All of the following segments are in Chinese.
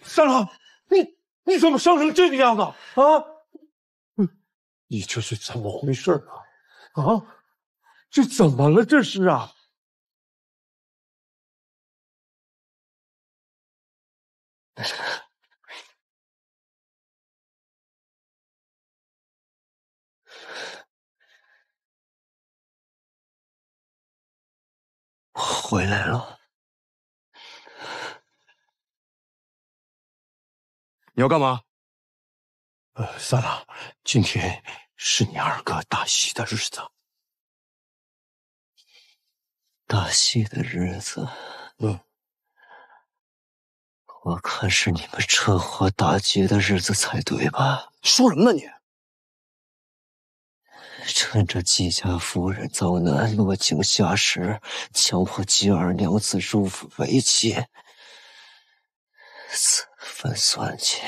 三郎，你怎么伤成这个样子啊？你这是怎么回事啊？这怎么了？这是啊！我回来了。你要干嘛？三郎，今天是你二哥大喜的日子。大喜的日子？我看是你们车祸大捷的日子才对吧？说什么呢你？趁着季家夫人遭难落井下石，强迫季二娘子入府为妻，此番算计，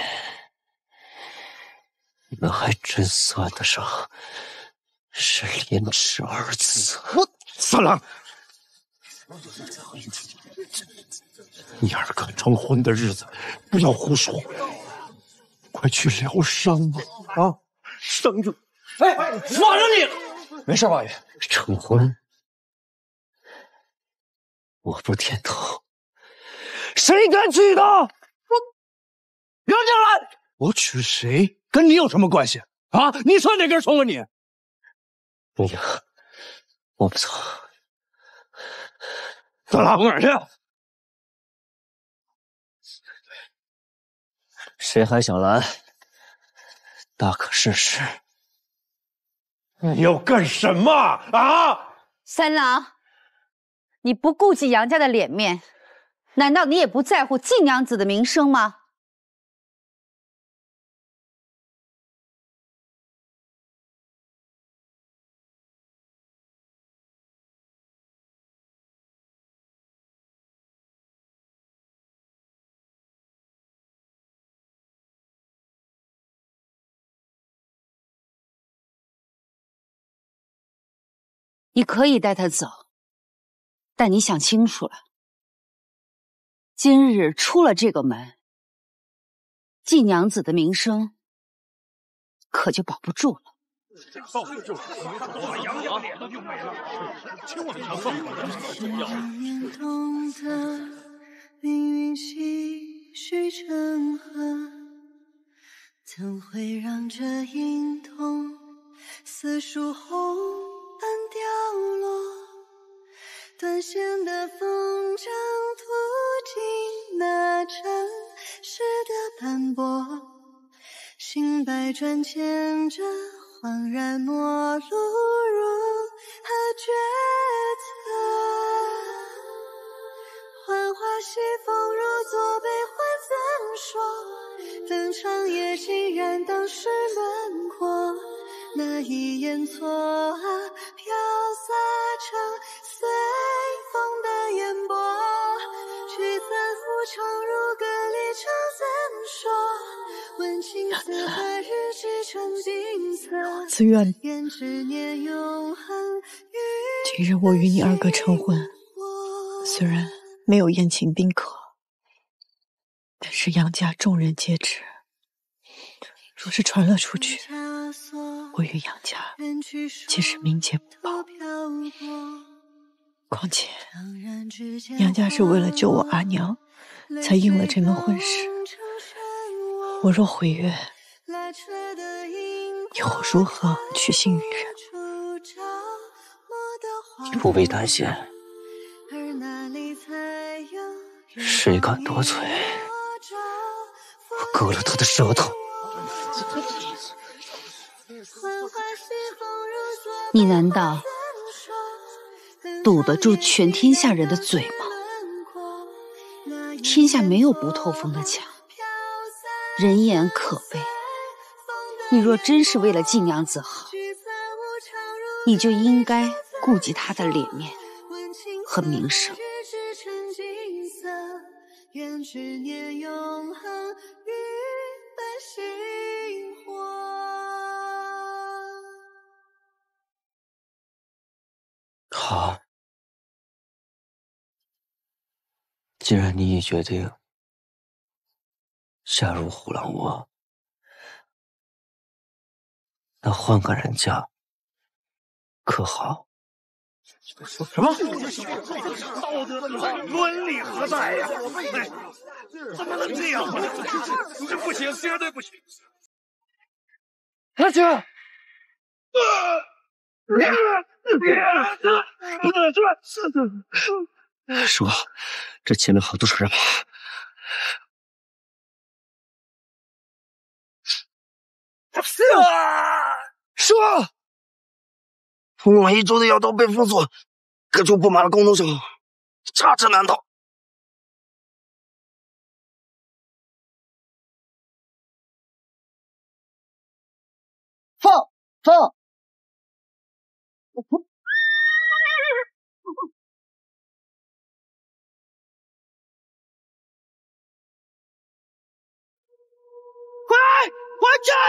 你们还真算得上是廉耻二字。三郎，你二哥成婚的日子，不要胡说，快去疗伤吧！绳子。哎，放着你！没事，王爷。成婚，我不点头，谁敢娶她？杨静兰，我娶谁跟你有什么关系啊？你算哪根葱啊你？不行，我不走。三郎，往哪儿去？谁还想拦？大可试试。你要干什么啊？三郎，你不顾及杨家的脸面，难道你也不在乎季娘子的名声吗？你可以带他走，但你想清楚了，今日出了这个门，季娘子的名声可就保不住了。杨家脸都就没了，千万不要放命运唏嘘成河，怎会让这银童似树红般凋落？断线的风筝途经那尘世的斑驳，心百转牵着恍然陌路如何抉择？幻化西风如昨悲欢怎说？登场也竟然当时轮廓，那一眼错飘洒成随风的烟波，聚散浮沉如歌里唱怎说？问情似何日织成锦瑟？自愿。愿执念永恒。今日我与你二哥成婚，虽然没有宴请宾客，但是杨家众人皆知。若是传了出去，我与杨家皆是名节不保。况且杨家是为了救我阿娘，才应了这门婚事。我若毁约，以后如何取信于人？你不必担心，谁敢多嘴，我割了他的舌头。你难道堵得住全天下人的嘴吗？天下没有不透风的墙，人言可畏。你若真是为了季娘子好，你就应该顾及她的脸面和名声。愿执念永恒于本心火。好，既然你已决定，下入虎狼窝，那换个人家可好？什么？伦理何在呀？哎，怎么能这样呢？这不行，绝对不行！阿青，叔，这前面好多人马。叔，我1周的药刀被封锁，各处布满了弓弩手，插针难逃。放！快进来！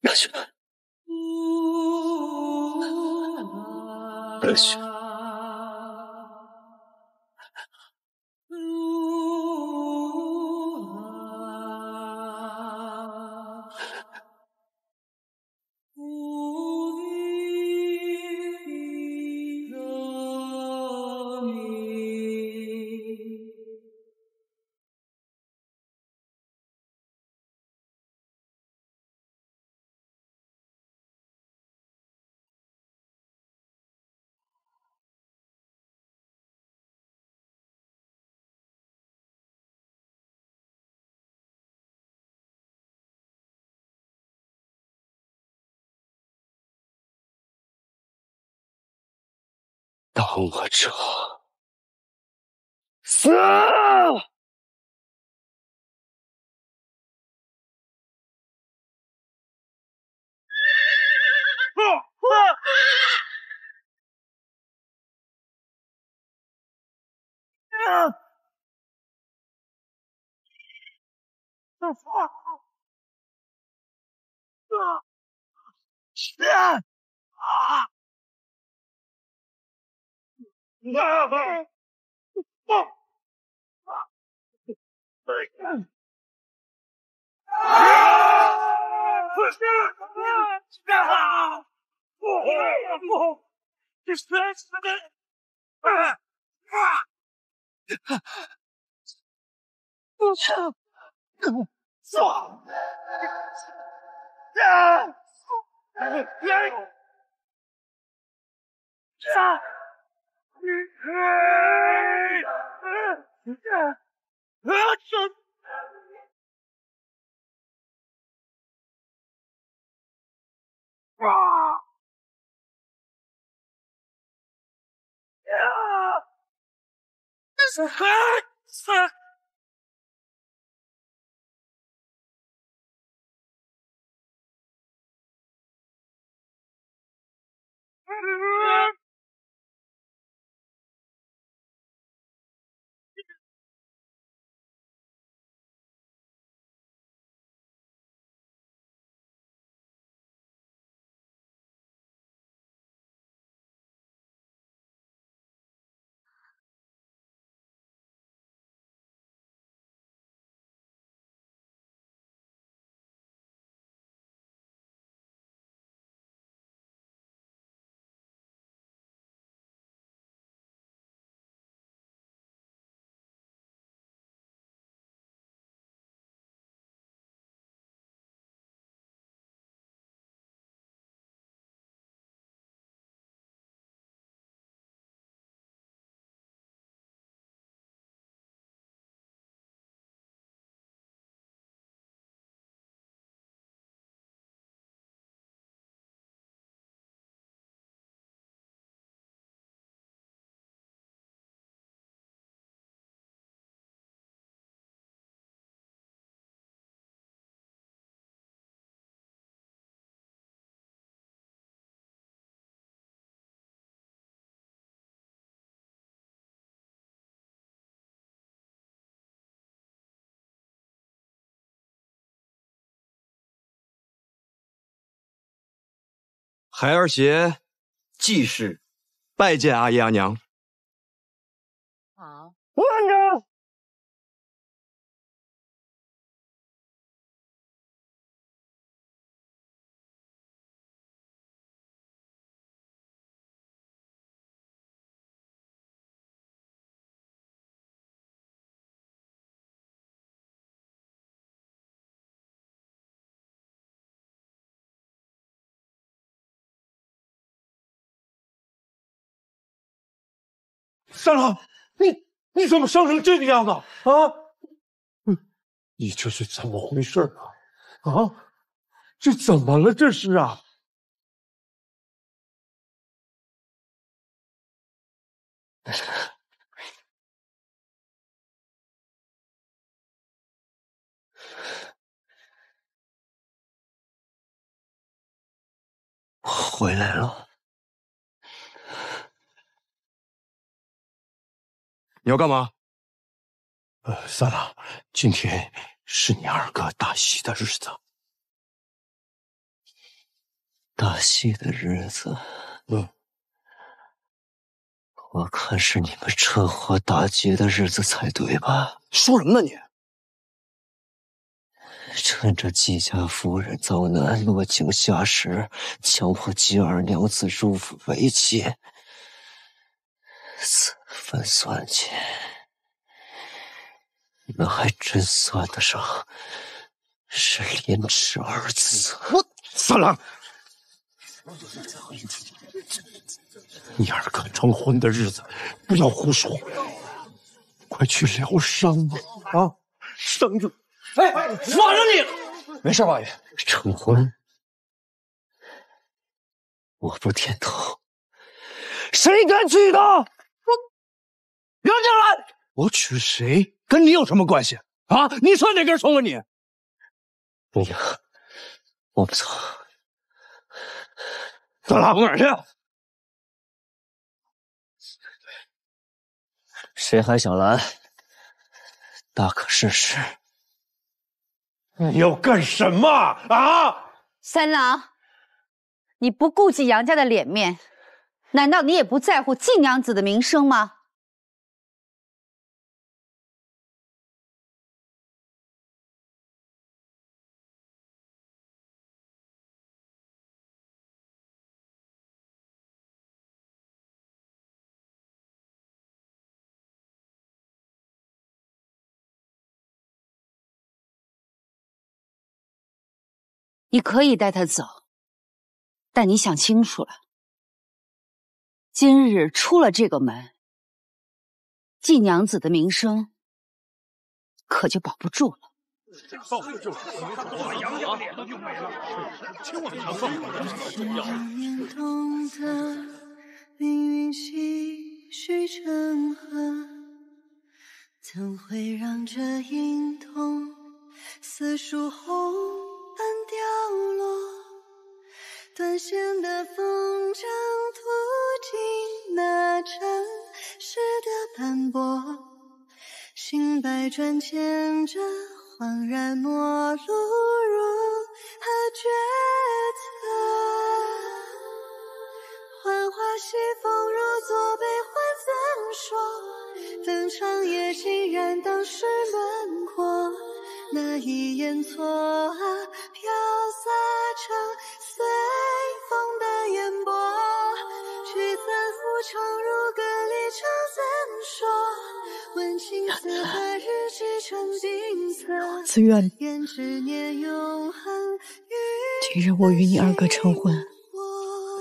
让雪，让雪。当我者死！孩儿携季氏拜见阿姨阿娘。好，慢着。三郎，你怎么伤成这个样子啊？你这是怎么回事啊？这怎么了？这是啊？我回来了。你要干嘛？三郎，今天是你二哥大喜的日子。大喜的日子？我看是你们车祸大捷的日子才对吧？说什么呢你？趁着季家夫人遭难落井下石，强迫季二娘子入府为妻。此番算计，你们还真算得上是廉耻二字。三郎，你二哥成婚的日子，不要胡说，快去疗伤吧！绳子！哎，放了你！没事，王爷。成婚，我不点头，谁敢娶她？杨静兰，我娶谁跟你有什么关系啊？你算哪根葱啊你？不行，我不走。咱俩往哪儿去？谁还想拦？大可试试。你要干什么啊？三郎，你不顾及杨家的脸面，难道你也不在乎季娘子的名声吗？你可以带他走，但你想清楚了，今日出了这个门，季娘子的名声可就保不住了。念懂得命运细水成河，怎会让这银童似树红般凋落？断线的风筝途经那城市的斑驳，心百转牵着恍然陌路如何抉择？幻花西风如昨悲欢怎说？登场也竟然当时轮廓，那一眼错啊，飘洒成随风的烟波。聚散浮沉如歌里唱怎说？问情字何日织成金色？自愿愿执念永恒。今日我与你二哥成婚，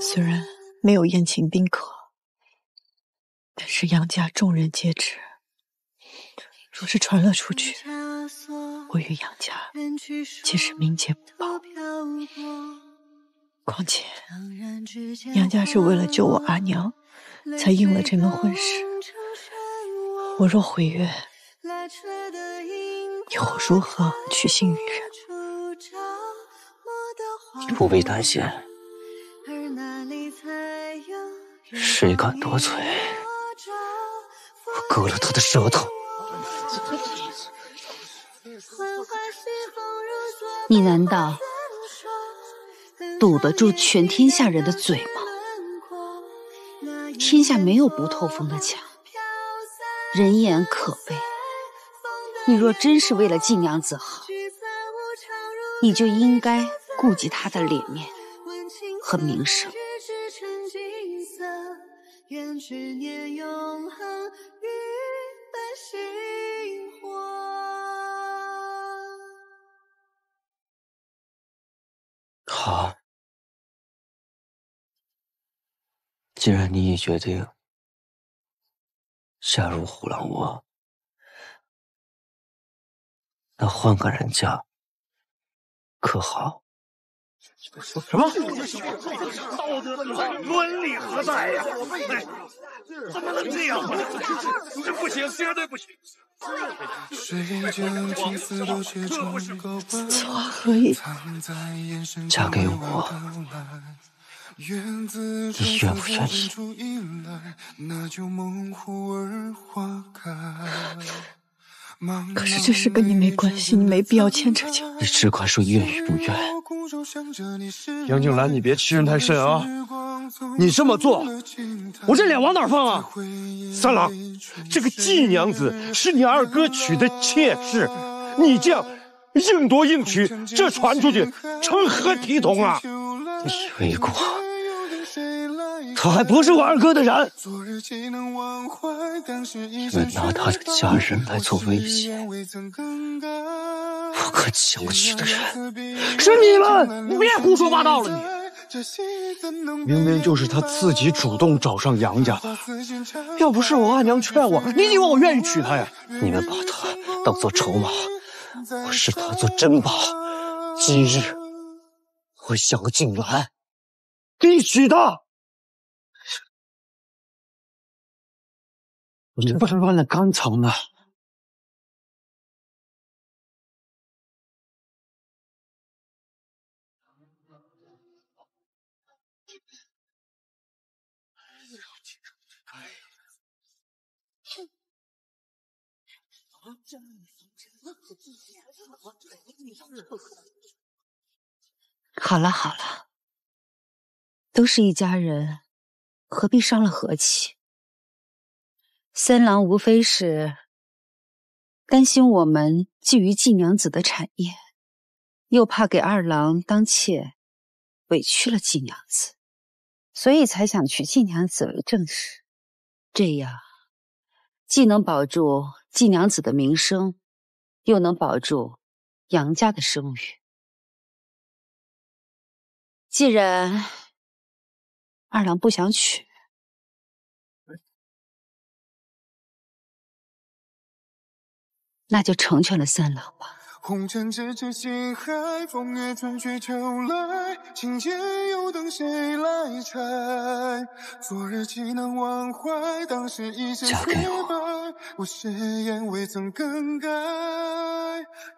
虽然没有宴请宾客，但是杨家众人皆知。若是传了出去，我与杨家皆是名节不保。况且杨家是为了救我阿娘，才应了这门婚事。我若毁约，以后如何取信于人？你不必担心，谁敢多嘴，我割了他的舌头。你难道堵得住全天下人的嘴吗？天下没有不透风的墙，人言可畏。你若真是为了季娘子好，你就应该顾及她的脸面和名声。愿执念永恒于本心火。好，既然你已决定加入虎狼窝，那换个人嫁可好？什么？道德伦理何在呀？哎，怎么能这样呢？这不行，绝对不行！此话何意？嫁给我，你愿不愿意？可是这事跟你没关系，你没必要牵扯进来。你只管说愿与不愿。杨静兰，你别欺人太甚啊！你这么做，我这脸往哪放啊？三郎，这个季娘子是你二哥娶的妾室，你这样硬夺硬娶，这传出去成何体统啊？你以为过？他还不是我二哥的人，你们拿他的家人来做威胁，我可抢不起的人是你们！你别胡说八道了你！明明就是他自己主动找上杨家的，要不是我阿娘劝我，你以为我愿意娶她呀？你们把他当做筹码，我视他做珍宝。今日我杨静兰必娶她。你不是乱了肝肠呢？好了好了，都是一家人，何必伤了和气？三郎无非是担心我们觊觎季娘子的产业，又怕给二郎当妾委屈了季娘子，所以才想娶季娘子为正室，这样既能保住季娘子的名声，又能保住杨家的声誉。既然二郎不想娶，那就成全了三郎吧。红尘咫尺西海，风月春去秋来，情劫又等谁来拆？昨日岂能忘怀，当时一身嫁给我。我誓言未曾更改，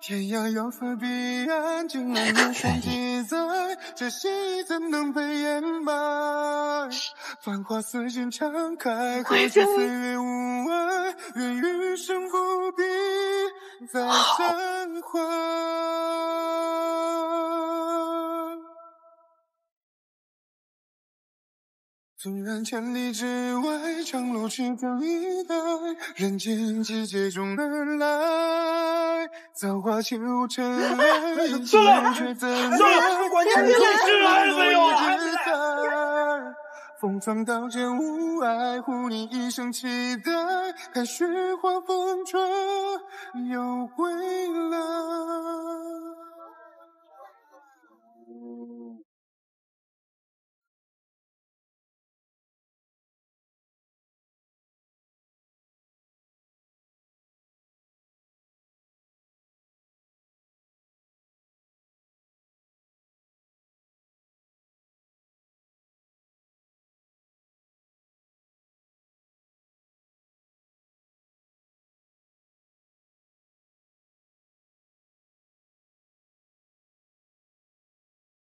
天涯遥思彼岸，竟然流传记载，这心怎能被掩埋？繁华似锦常开，何惧岁月无碍？愿余生不必再三怀。纵然千里之外，长路曲折离带，人间季节中能来。造化情如尘埃，人情却怎奈？是爱没有爱。风霜刀剑无碍，护你一生期待，看雪花风吹又归来。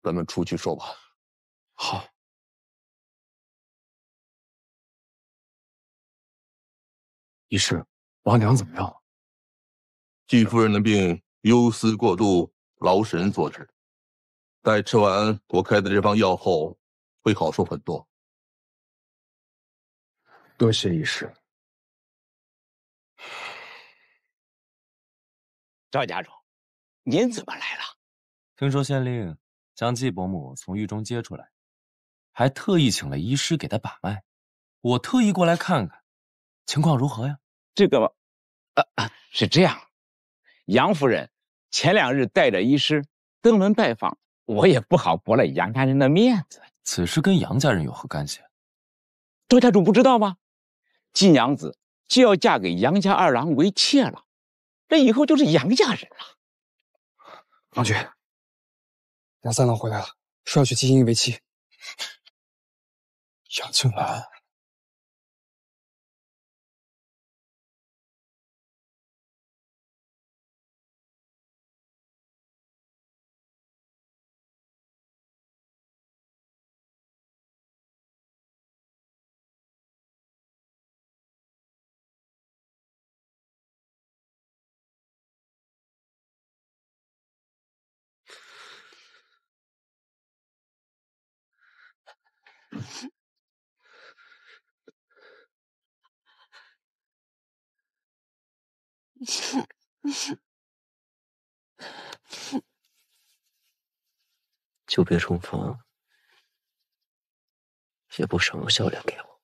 咱们出去说吧。好。医师，王娘怎么样了？季夫人的病忧思过度，劳神所致。待吃完我开的这方药后，会好受很多。多谢医师。赵家主，您怎么来了？听说县令将季伯母从狱中接出来，还特意请了医师给她把脉。我特意过来看看，情况如何呀？这个，是这样，杨夫人前2日带着医师登门拜访，我也不好驳了杨家人的面子。此事跟杨家人有何干系？赵家主不知道吗？季娘子就要嫁给杨家2郎为妾了，这以后就是杨家人了。郎君，杨三郎回来了，说要娶季英为妻。杨静兰，久别重逢，也不赏个笑脸给我。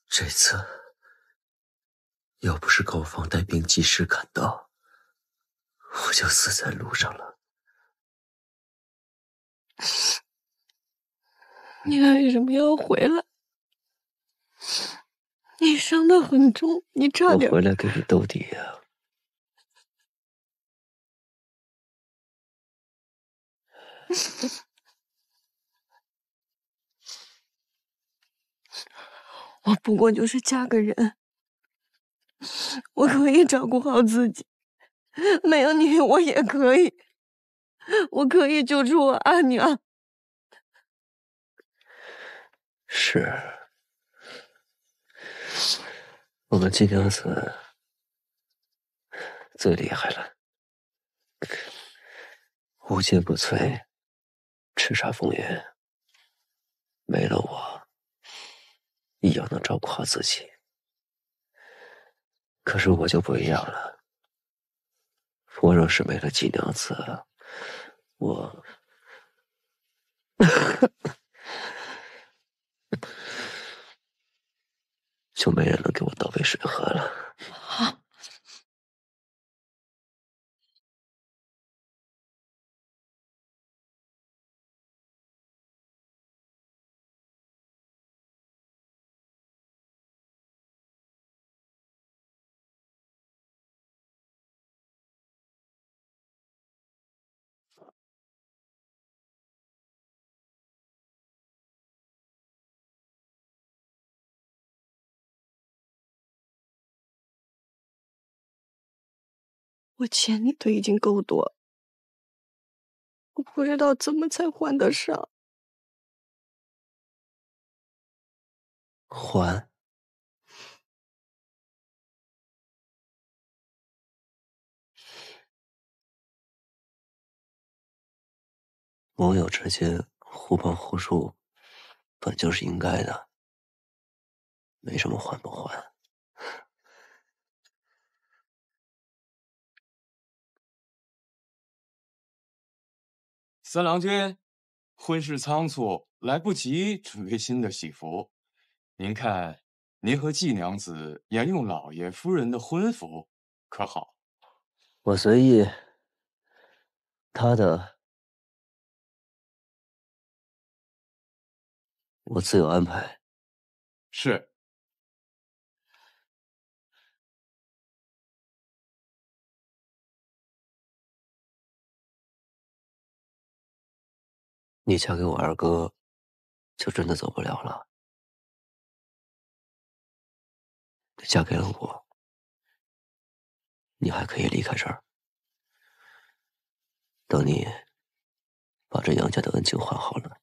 这次要不是高方带兵及时赶到，我就死在路上了。你为什么要回来？你伤得很重，你差点……我回来给你兜底呀。我不过就是嫁个人，我可以照顾好自己，没有你我也可以，我可以救出我阿娘。是，我们季娘子最厉害了，无坚不摧，叱咤风云。没了我，一样能照顾好自己。可是我就不一样了，我若是没了季娘子，我就没人能给我倒杯水喝了。我欠你的已经够多，我不知道怎么才还得上。还？盟友之间互帮互助，本就是应该的，没什么还不还。三郎君，婚事仓促，来不及准备新的喜服。您看，您和季娘子沿用老爷夫人的婚服，可好？我随意，他的我自有安排。是。你嫁给我二哥，就真的走不了了。你嫁给了我，你还可以离开这儿。等你把这杨家的恩情还好了，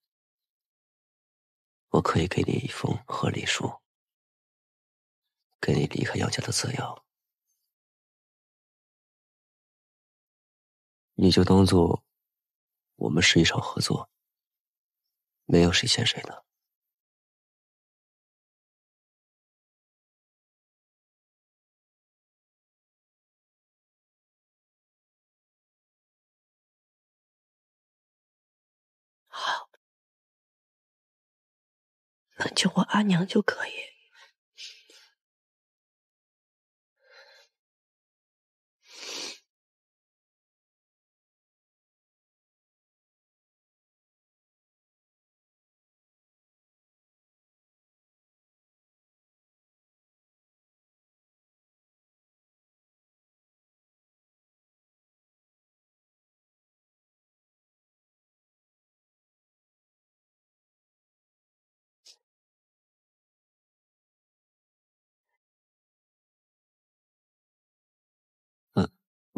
我可以给你一封和离书，给你离开杨家的自由。你就当做我们是一场合作，没有谁欠谁的。好，那就我阿娘就可以。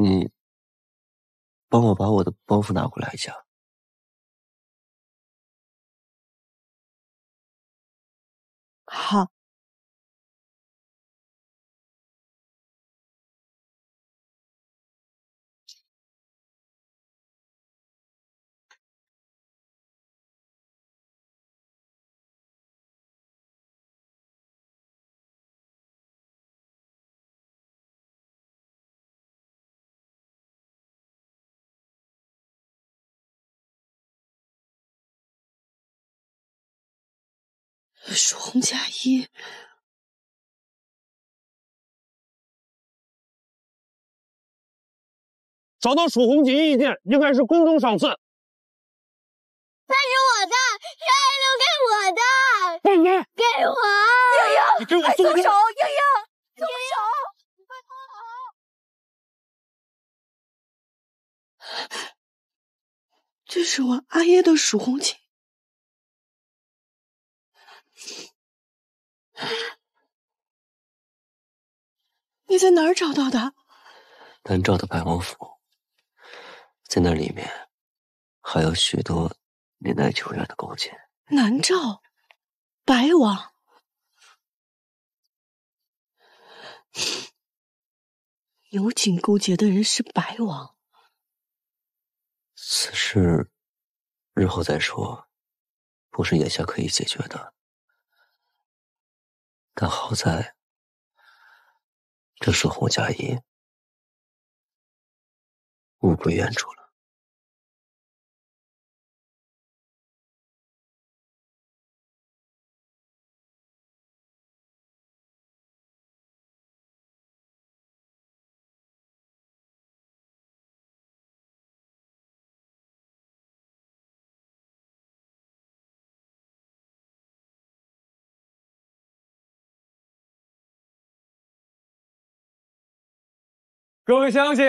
你帮我把我的包袱拿过来一下。好。蜀红嫁衣，找到蜀红锦衣一件，应该是宫中赏赐。那是我的，是爱留给我的。燕燕，给我！燕燕，你给我松手！燕燕，松手！你快放手！这是我阿爷的蜀红锦。你在哪儿找到的？南诏的百王府，在那里面还有许多年代久远的勾结。南诏，白王，有锦勾结的人是白王。此事日后再说，不是眼下可以解决的。但好在这蜀红嫁衣物归原主了。各位乡亲，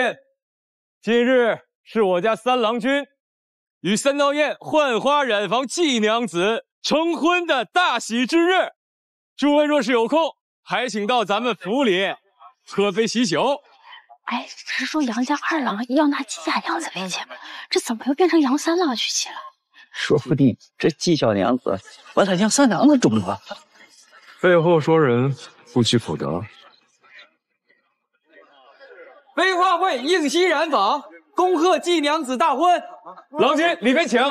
今日是我家三郎君与三道堰换花染房季娘子成婚的大喜之日，诸位若是有空，还请到咱们府里喝杯喜酒。哎，只是说杨家二郎要拿季家娘子为妾嘛，这怎么又变成杨三郎娶妻了？说不定这季小娘子把他杨三郎给中了。背后说人，不积福德。飞花会应夕染坊，恭贺季娘子大婚。郎君里边请。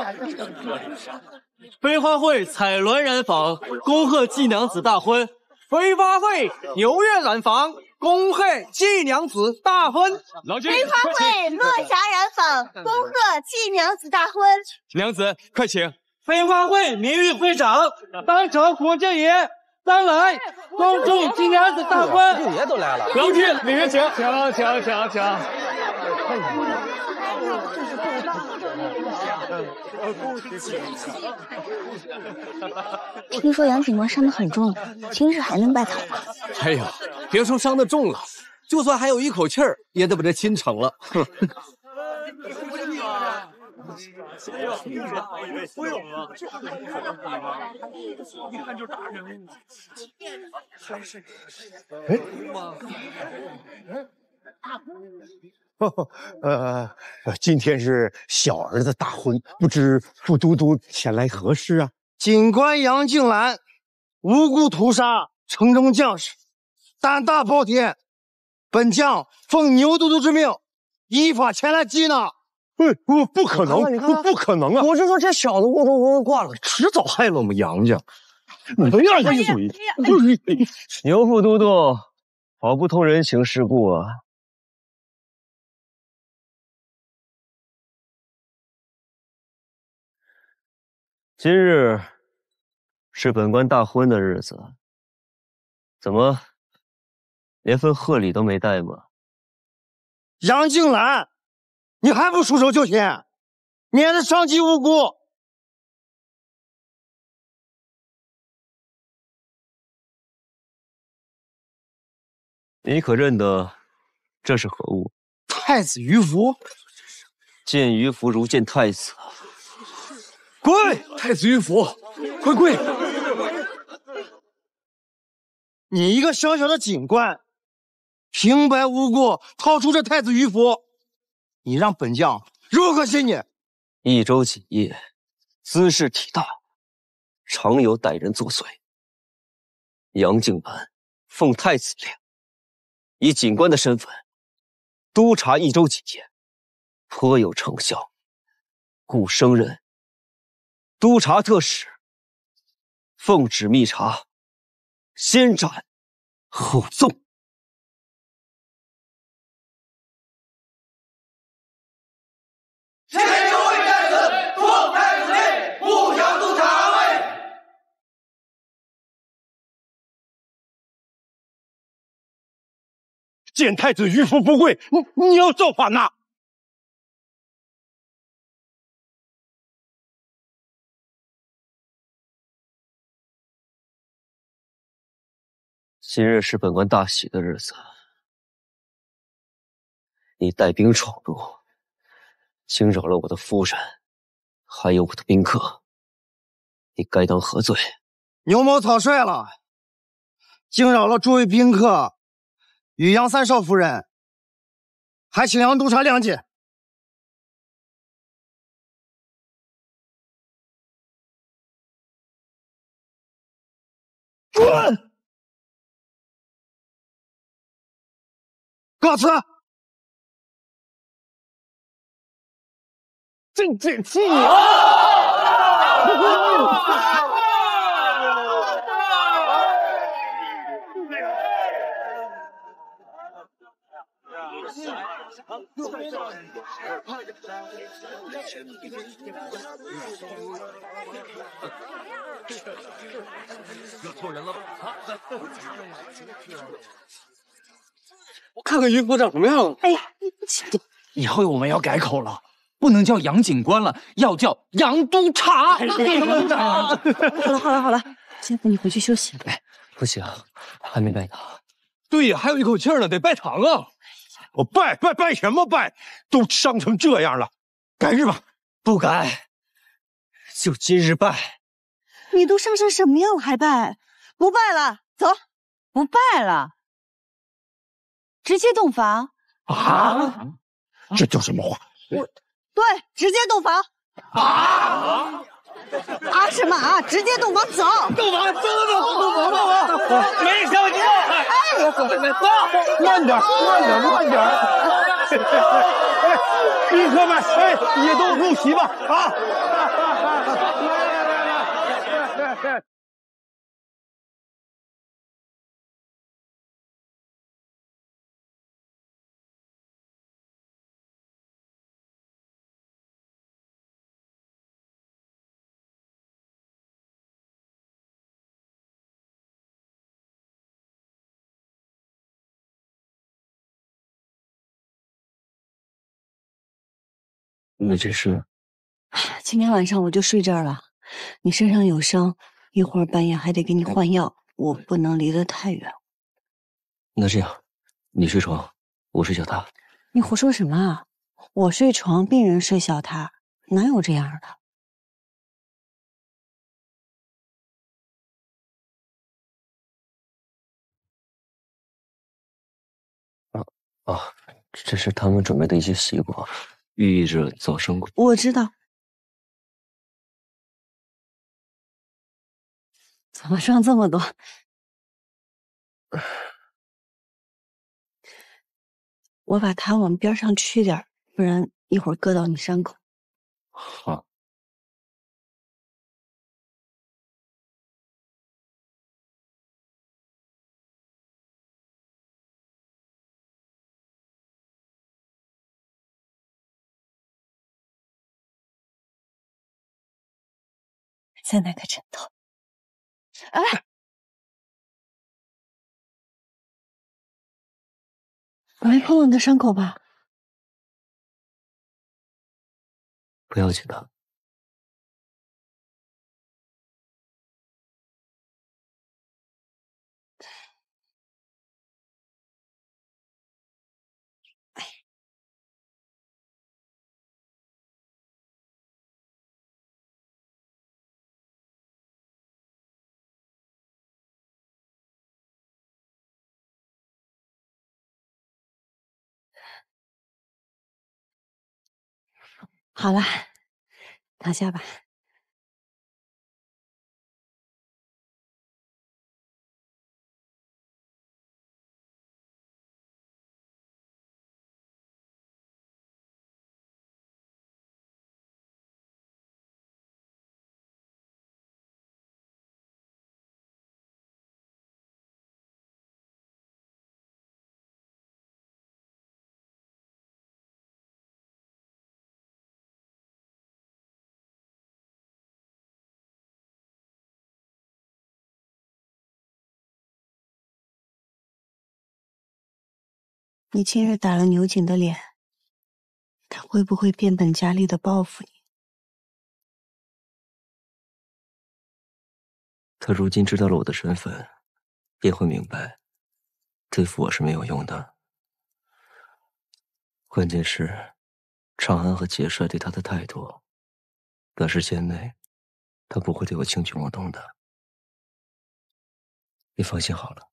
飞花会彩鸾染坊，恭贺季娘子大婚。飞花会牛月染坊，恭贺季娘子大婚。飞花会落霞染坊，恭贺季娘子大婚。娘子快请。飞花会明玉会长，当朝国舅爷三来，恭祝季娘子大婚。舅爷都来了，郎君里面请。请。听说杨警官伤得很重，今日还能拜堂吗？哎呀，别说伤得重了，就算还有一口气儿，也得把这亲成了。哼。今天是小儿子大婚，不知副都督前来何事啊？警官杨静兰无辜屠杀城中将士，胆大包天，本将奉牛都督之命，依法前来缉拿。不可能，不可能啊！我是说这小子误中误惯了，迟早害了我们杨家。你这样一嘴，牛副都督好不通人情世故啊！今日是本官大婚的日子，怎么连份贺礼都没带吗？杨静兰，你还不束手就擒，免得伤及无辜！你可认得这是何物？太子鱼符。见鱼符如见太子。跪！太子鱼符，快跪！你一个小小的警官，平白无故掏出这太子鱼符，你让本将如何信你？一周几夜，姿势体大，常有歹人作祟。杨静兰奉太子令，以警官的身份督察一周几夜，颇有成效，故升任督察特使，奉旨密查，先斩后奏。前九位太子奉太子令，不想督察位。见太子于福不跪，你要造反呐！今日是本官大喜的日子，你带兵闯入，惊扰了我的夫人，还有我的宾客，你该当何罪？牛某草率了，惊扰了诸位宾客与杨三少夫人，还请杨督察谅解。滚！告辞。这惹错人了吧？我看看云府长什么样。哎呀，你不起劲！以后我们要改口了，不能叫杨警官了，要叫杨督察。好了，先扶你回去休息。哎，不行，还没拜堂。对呀，还有一口气呢，得拜堂啊！我拜什么拜？都伤成这样了，改日吧。不改，就今日拜。你都伤成什么样了还拜？不拜了，走。不拜了，直接洞房，啊？这叫什么话？对，直接洞房。啊什么啊？直接洞房走！洞房，走！没想到！哎，走！慢点！宾客们，也都入席吧！啊！你这是？今天晚上我就睡这儿了。你身上有伤，一会儿半夜还得给你换药，我不能离得太远。那这样，你睡床，我睡小榻。你胡说什么啊？我睡床，病人睡小榻，哪有这样的？这是他们准备的一些习惯，寓意着早生。我知道。怎么装这么多？我把它往边上去点，不然一会儿硌到你伤口。好。再拿个枕头。哎，我没碰到你的伤口吧？不要紧的。好了，躺下吧。你今日打了牛景的脸，他会不会变本加厉的报复你？他如今知道了我的身份，便会明白，对付我是没有用的。关键是，长安和杰帅对他的态度，短时间内，他不会对我轻举妄动的。你放心好了。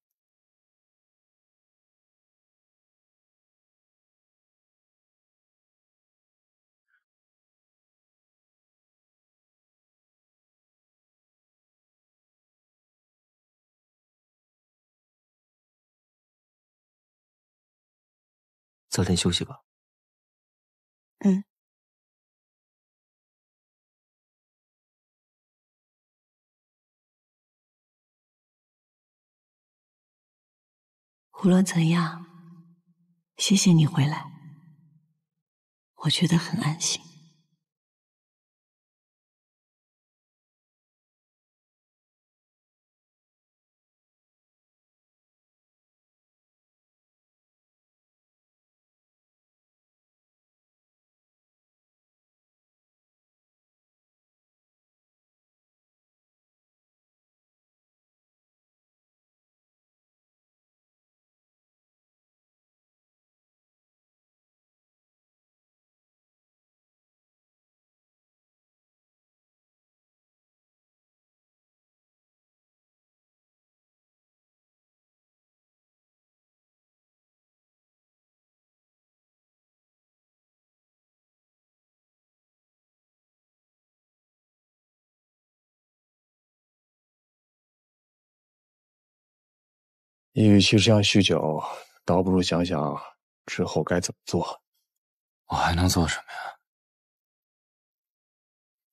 早点休息吧。嗯。无论怎样，谢谢你回来，我觉得很安心。你与其这样酗酒，倒不如想想之后该怎么做。我还能做什么呀？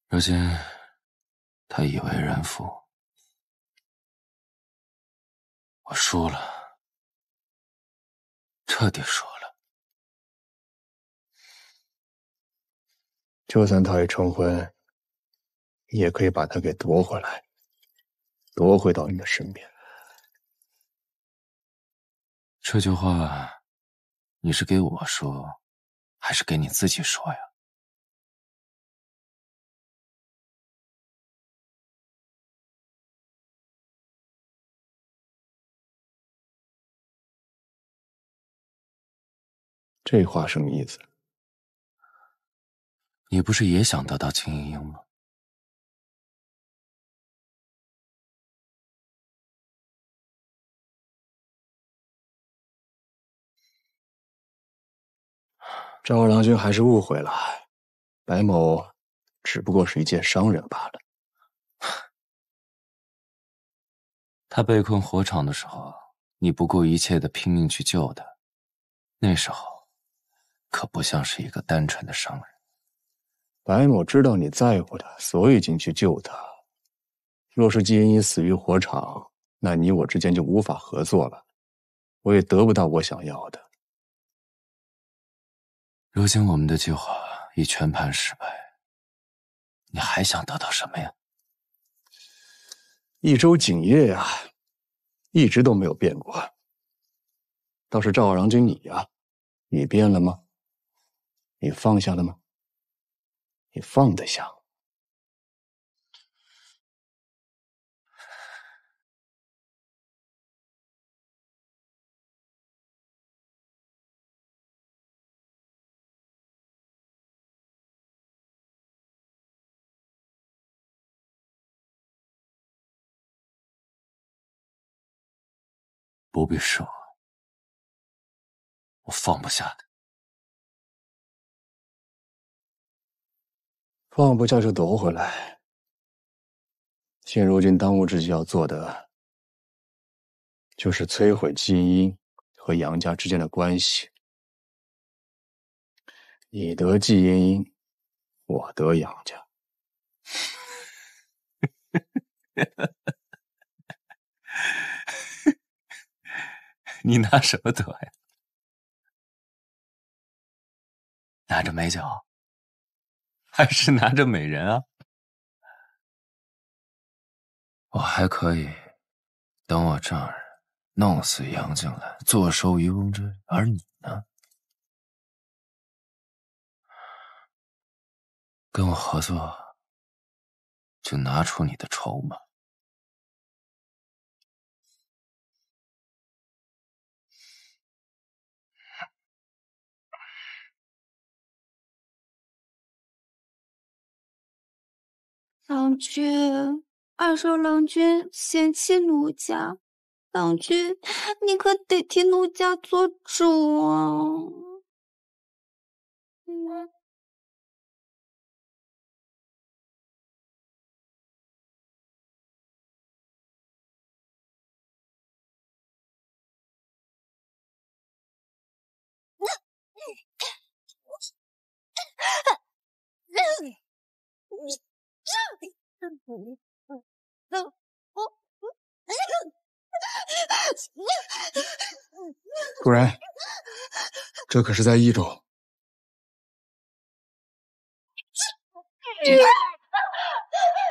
如今他已为人父，我输了，彻底输了。就算他已成婚，你也可以把他给夺回来，夺回到你的身边。这句话，你是给我说，还是给你自己说呀？这话什么意思？你不是也想得到金英英吗？赵二郎君还是误会了，白某只不过是一介商人罢了。他被困火场的时候，你不顾一切的拼命去救他，那时候可不像是一个单纯的商人。白某知道你在乎他，所以进去救他。若是季英英死于火场，那你我之间就无法合作了，我也得不到我想要的。如今我们的计划已全盘失败，你还想得到什么呀？益州景业啊，一直都没有变过。倒是赵二郎君你呀，你变了吗？你放下了吗？你放得下？不必是我放不下的。放不下就夺回来。现如今当务之急要做的，就是摧毁季英英和杨家之间的关系。你得季英英，我得杨家。你拿什么得呀？拿着美酒，还是拿着美人啊？我还可以等我丈人弄死杨静兰，坐收渔翁之利，而你呢？跟我合作，就拿出你的筹码。郎君，二少郎君嫌弃奴家，郎君你可得替奴家做主啊！主人，这可是在益州。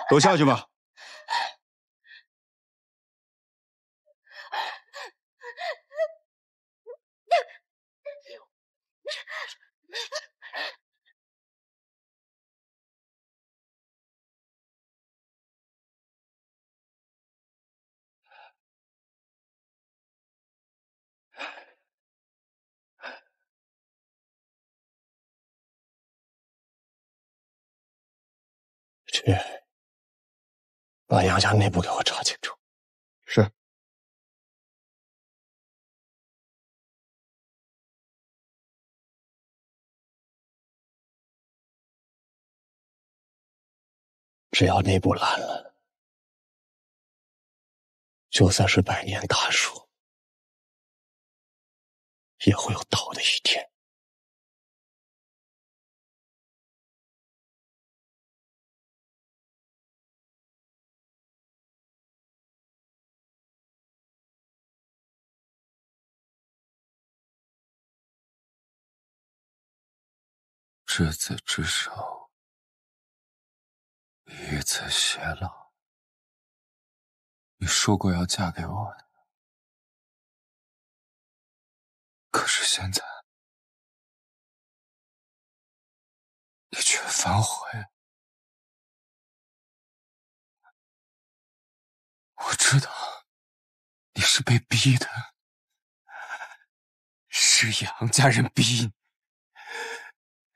都下去吧。去，把杨家内部给我查清楚。是。只要内部烂了，就算是百年大树，也会有倒的一天。执子之手，与子偕老。你说过要嫁给我的，可是现在你却反悔。我知道你是被逼的，是杨家人逼你，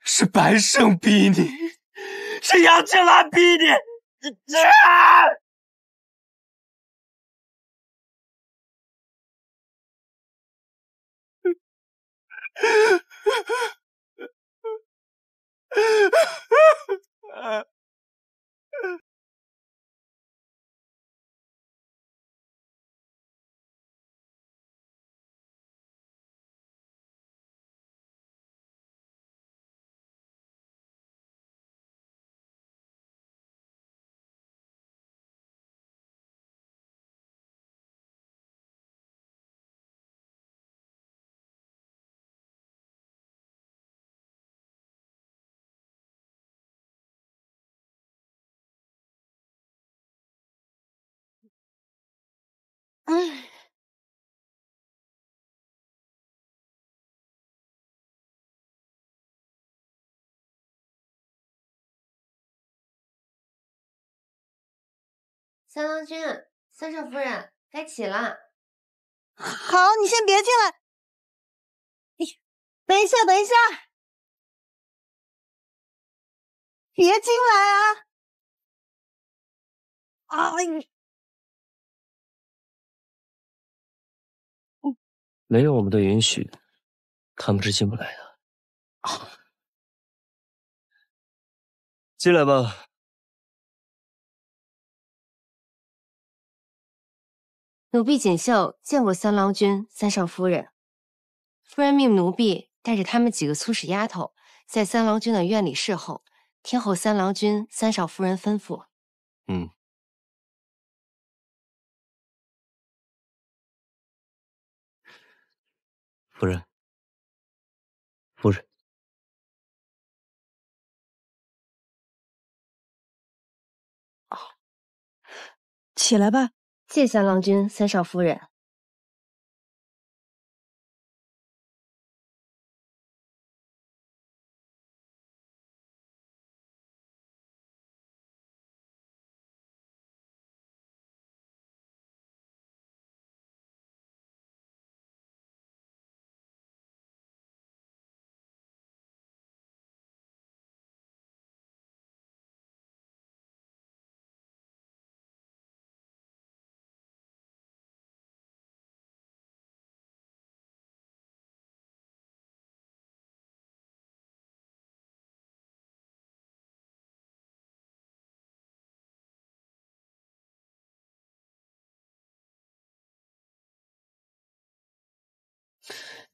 是白胜逼你，是杨青兰逼你。哎，三郎君、三少夫人，该起了。好，你先别进来。等一下，等一下，别进来啊！没有我们的允许，他们是进不来的。进来吧。奴婢锦绣见过三郎君、三少夫人。夫人命奴婢带着他们几个粗使丫头，在三郎君的院里侍候，听候三郎君、三少夫人吩咐。嗯。夫人，夫人，起来吧。谢三郎君、三少夫人。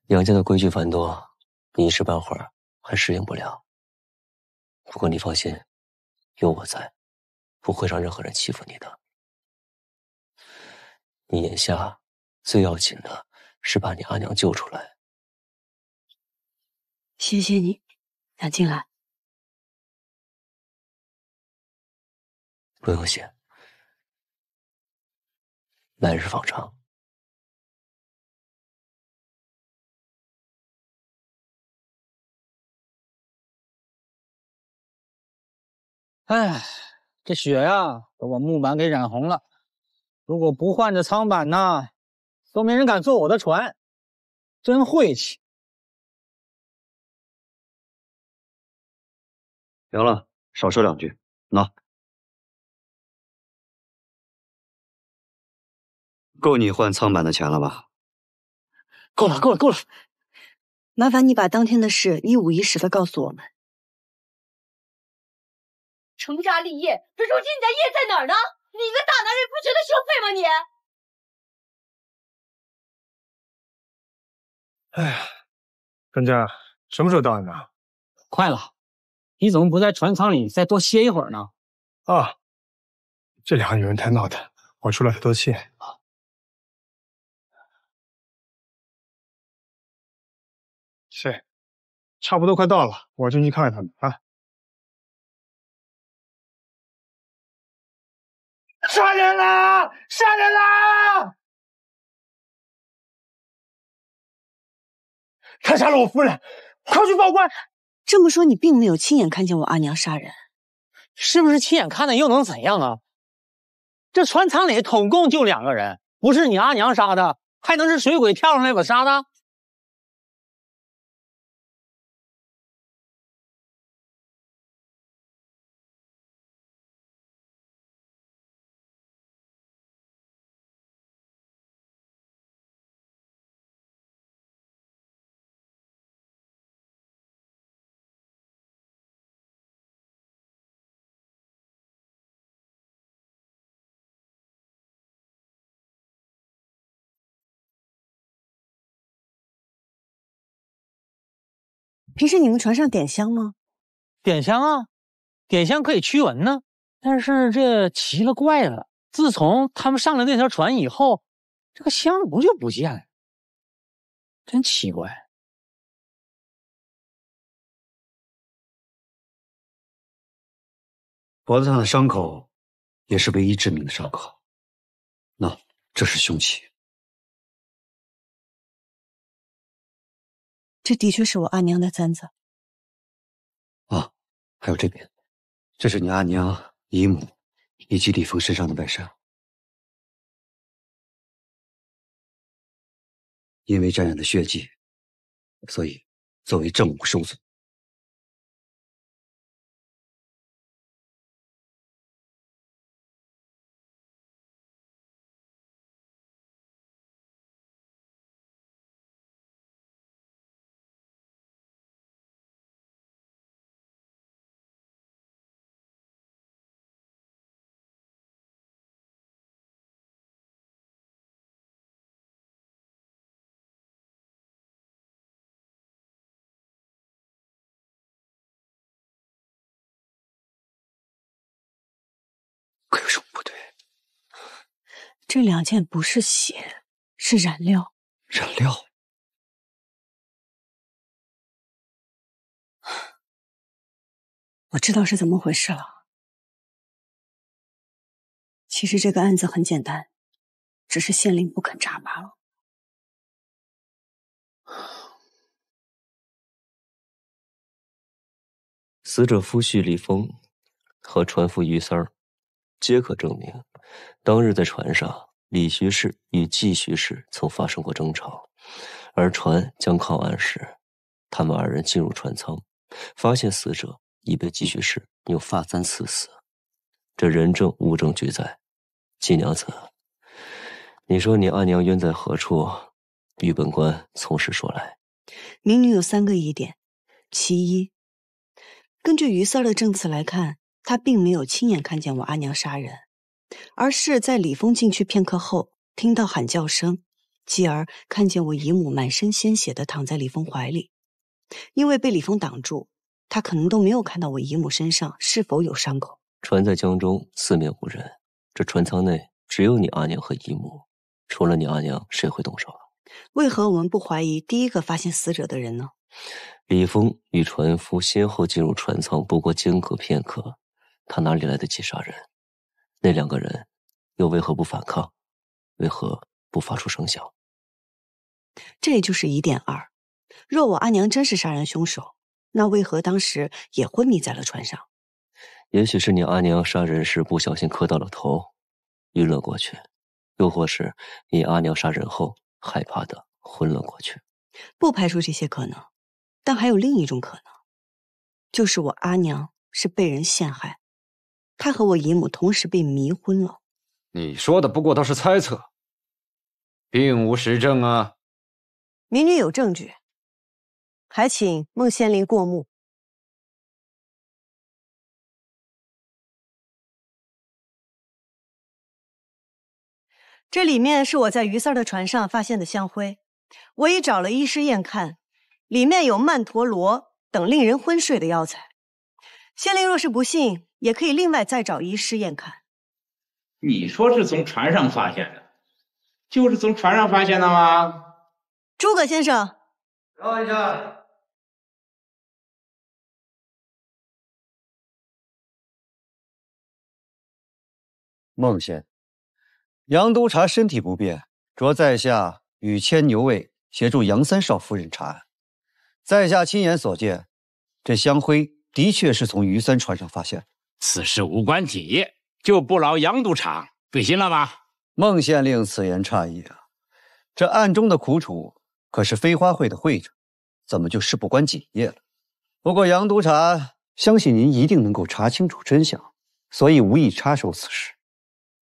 杨家的规矩繁多，你一时半会儿还适应不了。不过你放心，有我在，不会让任何人欺负你的。你眼下最要紧的是把你阿娘救出来。谢谢你，杨静兰。不用谢，来日方长。哎，这雪呀，都把木板给染红了。如果不换这舱板呢，都没人敢坐我的船，真晦气。行了，少说两句。喏，够你换舱板的钱了吧？够了，够了，够了！麻烦你把当天的事一五一十的告诉我们。成家立业，这如今你的业在哪儿呢？你一个大男人不觉得羞愧吗你？哎呀，专家，什么时候到岸呢？快了，你怎么不在船舱里再多歇一会儿呢？啊，这两个女人太闹腾，我出来透透气。是，差不多快到了，我进去看看他们啊。杀人啦！杀人啦！他杀了我夫人，快去报官！这么说，你并没有亲眼看见我阿娘杀人？是不是亲眼看的又能怎样啊？这船舱里统共就2个人，不是你阿娘杀的，还能是水鬼跳上来把杀的？平时你们船上点香吗？点香啊，点香可以驱蚊呢。但是这奇了怪了，自从他们上了那条船以后，这个香炉就不见了，真奇怪。脖子上的伤口也是唯一致命的伤口。那这是凶器。这的确是我阿娘的簪子。啊，还有这边，这是你阿娘、姨母以及李峰身上的外伤。因为沾染的血迹，所以作为证物收存。可有什么不对？这2件不是血，是染料。染料？我知道是怎么回事了。其实这个案子很简单，只是县令不肯查罢了。死者夫婿李峰和船夫于三儿皆可证明，当日在船上，李徐氏与季徐氏曾发生过争吵，而船将靠岸时，他们2人进入船舱，发现死者已被季徐氏用发簪刺死。这人证物证俱在。季娘子，你说你阿娘冤在何处？与本官从实说来。民女有3个疑点：其一，根据于三儿的证词来看，他并没有亲眼看见我阿娘杀人，而是在李峰进去片刻后，听到喊叫声，继而看见我姨母满身鲜血地躺在李峰怀里。因为被李峰挡住，他可能都没有看到我姨母身上是否有伤口。船在江中，四面无人，这船舱内只有你阿娘和姨母，除了你阿娘，谁会动手啊？为何我们不怀疑第一个发现死者的人呢？李峰与船夫先后进入船舱，不过间隔片刻，他哪里来得及杀人？那2个人又为何不反抗？为何不发出声响？这也就是疑点2。若我阿娘真是杀人凶手，那为何当时也昏迷在了船上？也许是你阿娘杀人时不小心磕到了头，晕了过去，又或是你阿娘杀人后害怕的昏了过去。不排除这些可能，但还有另一种可能，就是我阿娘是被人陷害，她和我姨母同时被迷昏了。你说的不过都是猜测，并无实证啊。民女有证据，还请孟县令过目。这里面是我在于三儿的船上发现的香灰，我已找了医师验看，里面有曼陀罗等令人昏睡的药材。县令若是不信，也可以另外再找医师验看。你说是从船上发现的，就是从船上发现的吗？诸葛先生，让一下。孟县，杨督察身体不便，着在下与牵牛卫协助杨三少夫人查案。在下亲眼所见，这香灰的确是从于三船上发现的。此事无关紧要，就不劳杨督察费心了吧？孟县令此言差矣啊！这案中的苦楚可是飞花会的会长，怎么就事不关己业了？不过杨督察相信您一定能够查清楚真相，所以无意插手此事。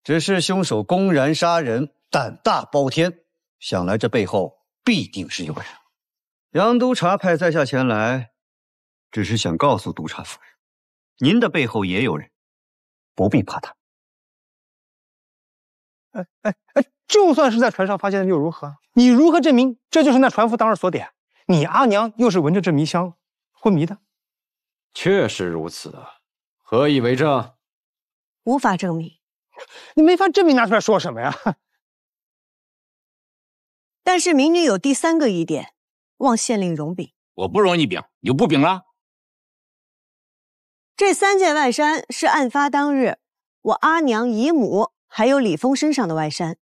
只是凶手公然杀人，胆大包天，想来这背后必定是有人。杨督察派在下前来，只是想告诉督察夫人，您的背后也有人，不必怕他。就算是在船上发现的又如何？你如何证明这就是那船夫当日所点？你阿娘又是闻着这迷香昏迷的。确实如此啊，何以为证？无法证明。你没法证明，拿出来说什么呀？但是民女有第3个疑点，望县令容禀。我不容你禀，你就不禀了。这3件外衫是案发当日我阿娘、姨母还有李峰身上的外衫。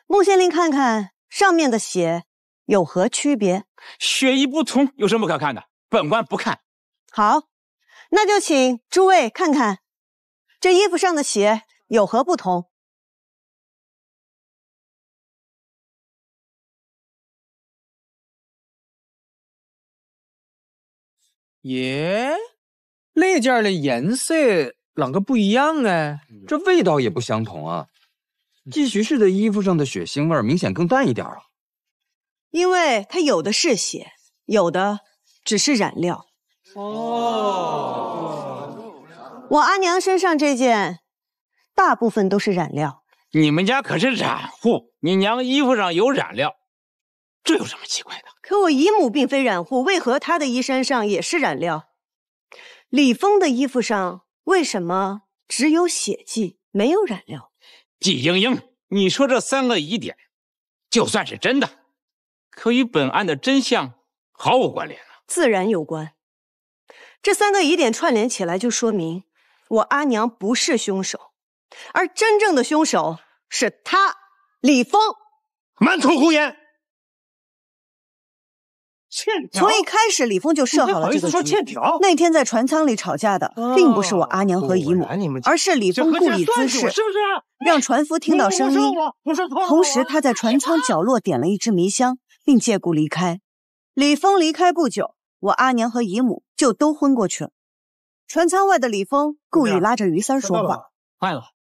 孟县令看看上面的血有何区别？血衣不同，有什么可看的？本官不看。好，那就请诸位看看这衣服上的血有何不同？耶，那件的颜色啷个不一样哎？这味道也不相同啊。继续式的衣服上的血腥味明显更淡一点啊。因为它有的是血，有的只是染料。我阿娘身上这件大部分都是染料。你们家可是染户，你娘衣服上有染料，这有什么奇怪的？可我姨母并非染户，为何她的衣衫上也是染料？李峰的衣服上为什么只有血迹，没有染料？季莺莺，你说这3个疑点，就算是真的，可与本案的真相毫无关联啊。自然有关。这3个疑点串联起来，就说明我阿娘不是凶手，而真正的凶手是他，李峰。满口胡言！从一开始，李峰就设好了这个局。那天在船舱里吵架的，并不是我阿娘和姨母，而是李峰故意滋事，让船夫听到声音。同时，他在船舱角落点了一支迷香，并借故离开。李峰离开不久，我阿娘和姨母就都昏过去了。船舱外的李峰故意拉着于三说话，坏了，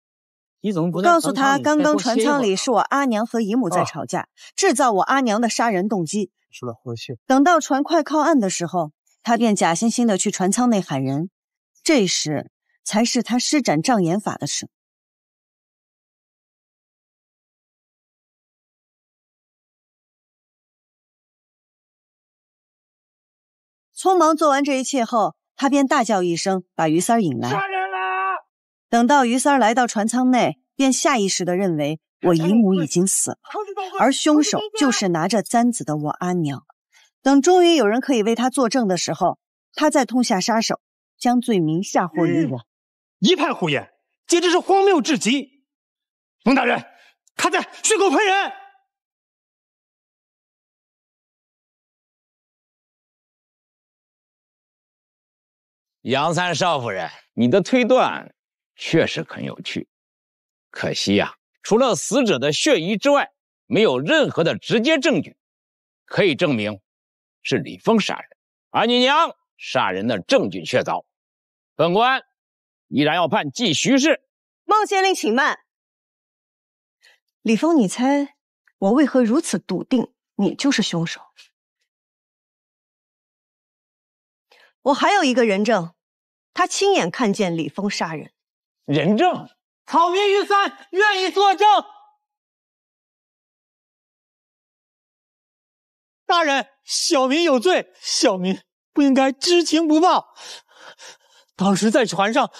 你怎么不告诉他刚刚船舱里是我阿娘和姨母在吵架，制造我阿娘的杀人动机。等到船快靠岸的时候，他便假惺惺的去船舱内喊人，这时才是他施展障眼法的时候。匆忙做完这一切后，他便大叫一声，把于三儿引来。杀人了！等到于三儿来到船舱内，便下意识地认为我姨母已经死了，而凶手就是拿着簪子的我阿娘。等终于有人可以为他作证的时候，他再痛下杀手，将罪名下祸于我。一派胡言，简直是荒谬至极！冯大人，他在血口喷人！杨三少夫人，你的推断确实很有趣，可惜呀，除了死者的血衣之外，没有任何的直接证据可以证明是李峰杀人，而你娘杀人的证据确凿。本官依然要判季徐氏。孟县令，请慢。李峰，你猜我为何如此笃定你就是凶手？我还有一个人证，他亲眼看见李峰杀人。人证？草民于三愿意作证。大人，小民有罪，小民不应该知情不报。当时在船上，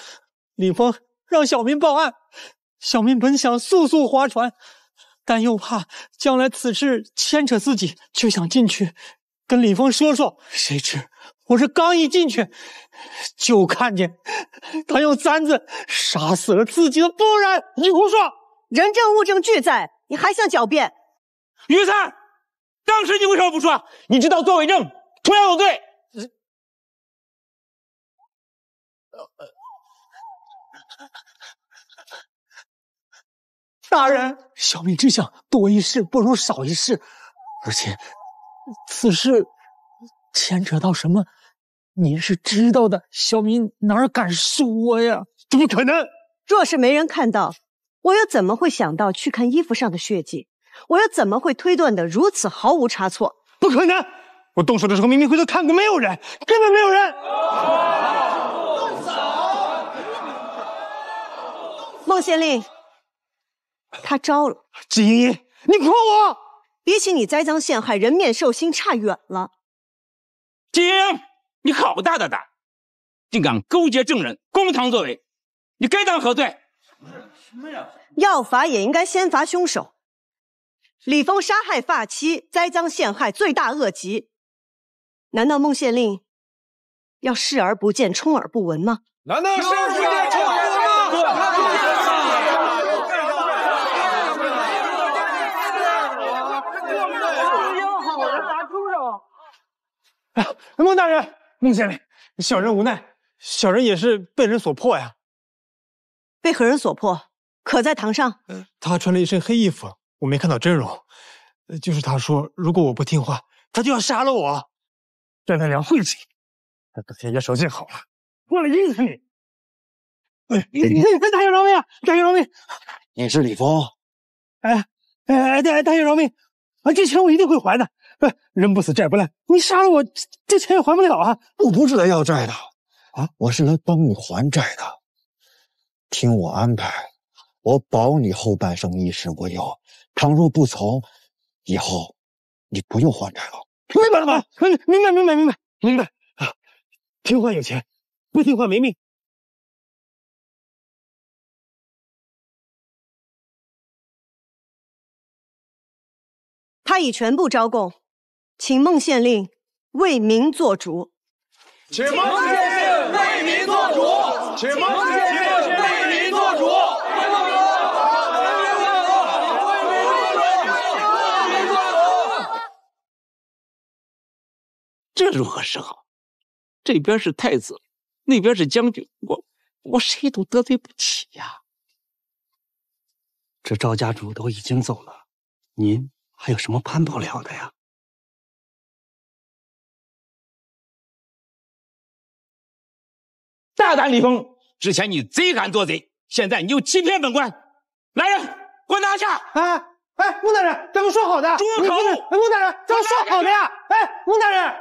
李峰让小民报案，小民本想速速划船，但又怕将来此事牵扯自己，就想进去跟李峰说说。谁知我这刚一进去，就看见他用簪子杀死了自己的夫人。你胡说！人证物证俱在，你还想狡辩？于三，当时你为什么不说？你知道作伪证同样有罪。大人，小民只想多一事不如少一事，而且此事牵扯到什么，您是知道的，小民哪敢说呀？怎么可能？若是没人看到，我又怎么会想到去看衣服上的血迹？我又怎么会推断的如此毫无差错？不可能！我动手的时候明明回头看过，没有人，根本没有人。孟县令，他招了。季莹莹，你诓我！比起你栽赃陷害，人面兽心差远了。季莹莹，你好大的胆，竟敢勾结证人，公堂作伪，你该当何罪？什么呀？要罚也应该先罚凶手。李峰杀害发妻，栽赃陷害，罪大恶极。难道孟县令要视而不见，充耳不闻吗？难道视而不见，充耳不闻吗？孟大人，孟县令，小人无奈，小人也是被人所迫呀。被何人所迫？可在堂上？他穿了一身黑衣服，我没看到真容。就是他说，如果我不听话，他就要杀了我。站在梁晦气，他等下也手劲好了，我来阴死你！大爷饶命啊！大爷饶命！你是李峰？大爷饶命！这钱我一定会还的。人不死债不烂，你杀了我，这钱也还不了啊！我不是来要债的啊，我是来帮你还债的。听我安排，我保你后半生衣食无忧。倘若不从，以后你不用还债了。明白了吗？明白啊！听话有钱，不听话没命。他已全部招供，请孟县令为民做主。请孟县令为民做主，请孟县令为民做主。这如何是好？这边是太子，那边是将军，我谁都得罪不起呀。这赵家主都已经走了，您还有什么攀不了的呀？大胆李峰！之前你贼敢做贼，现在你又欺骗本官，来人，给我拿下！孟大人，咱们说好的。住口！孟大人，咱们说好的呀！孟大人。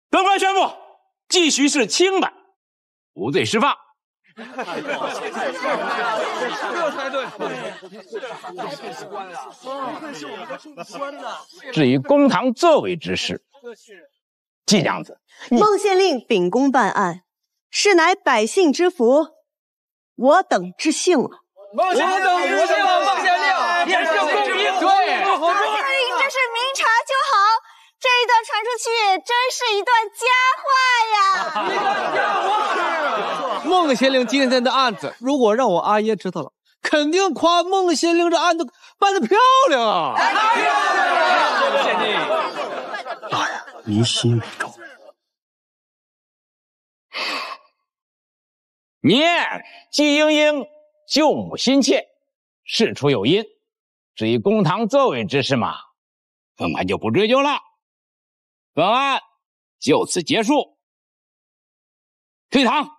本官宣布，继续是清白，无罪释放。这才对。至于公堂作伪之事，季娘子，孟县令秉公办案，是乃百姓之福，我等之幸了。我等不幸了，孟县令，也是公平。对，孟县令真是明察就好。这一段传出去，真是一段佳话呀！孟县令今天的案子，如果让我阿爷知道了，肯定夸孟县令这案子办得漂亮啊！太漂亮了，县令。大人，您心为重。你季莺莺救母心切，事出有因。至于公堂作伪之事嘛，本官就不追究了。本案就此结束，退堂。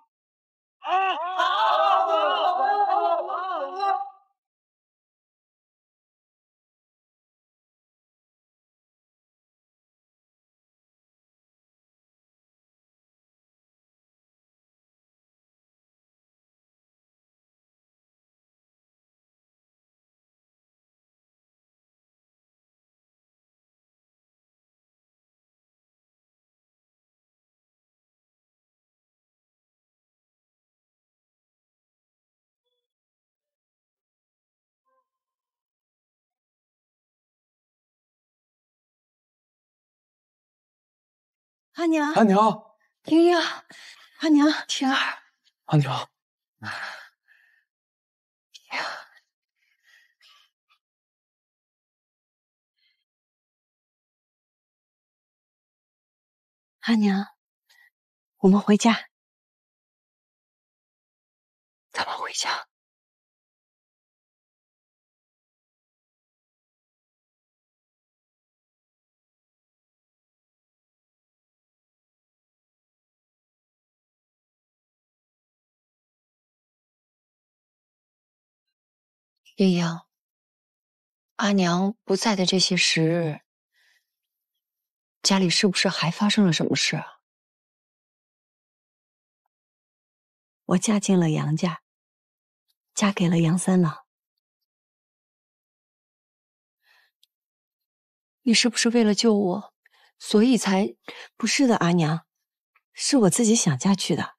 阿娘，阿娘，莹莹，阿娘，天儿，阿娘，阿娘，我们回家。咱们回家。莹莹，阿娘不在的这些时日，家里是不是还发生了什么事啊？我嫁进了杨家，嫁给了杨三郎。你是不是为了救我，所以才……不是的，阿娘，是我自己想嫁去的。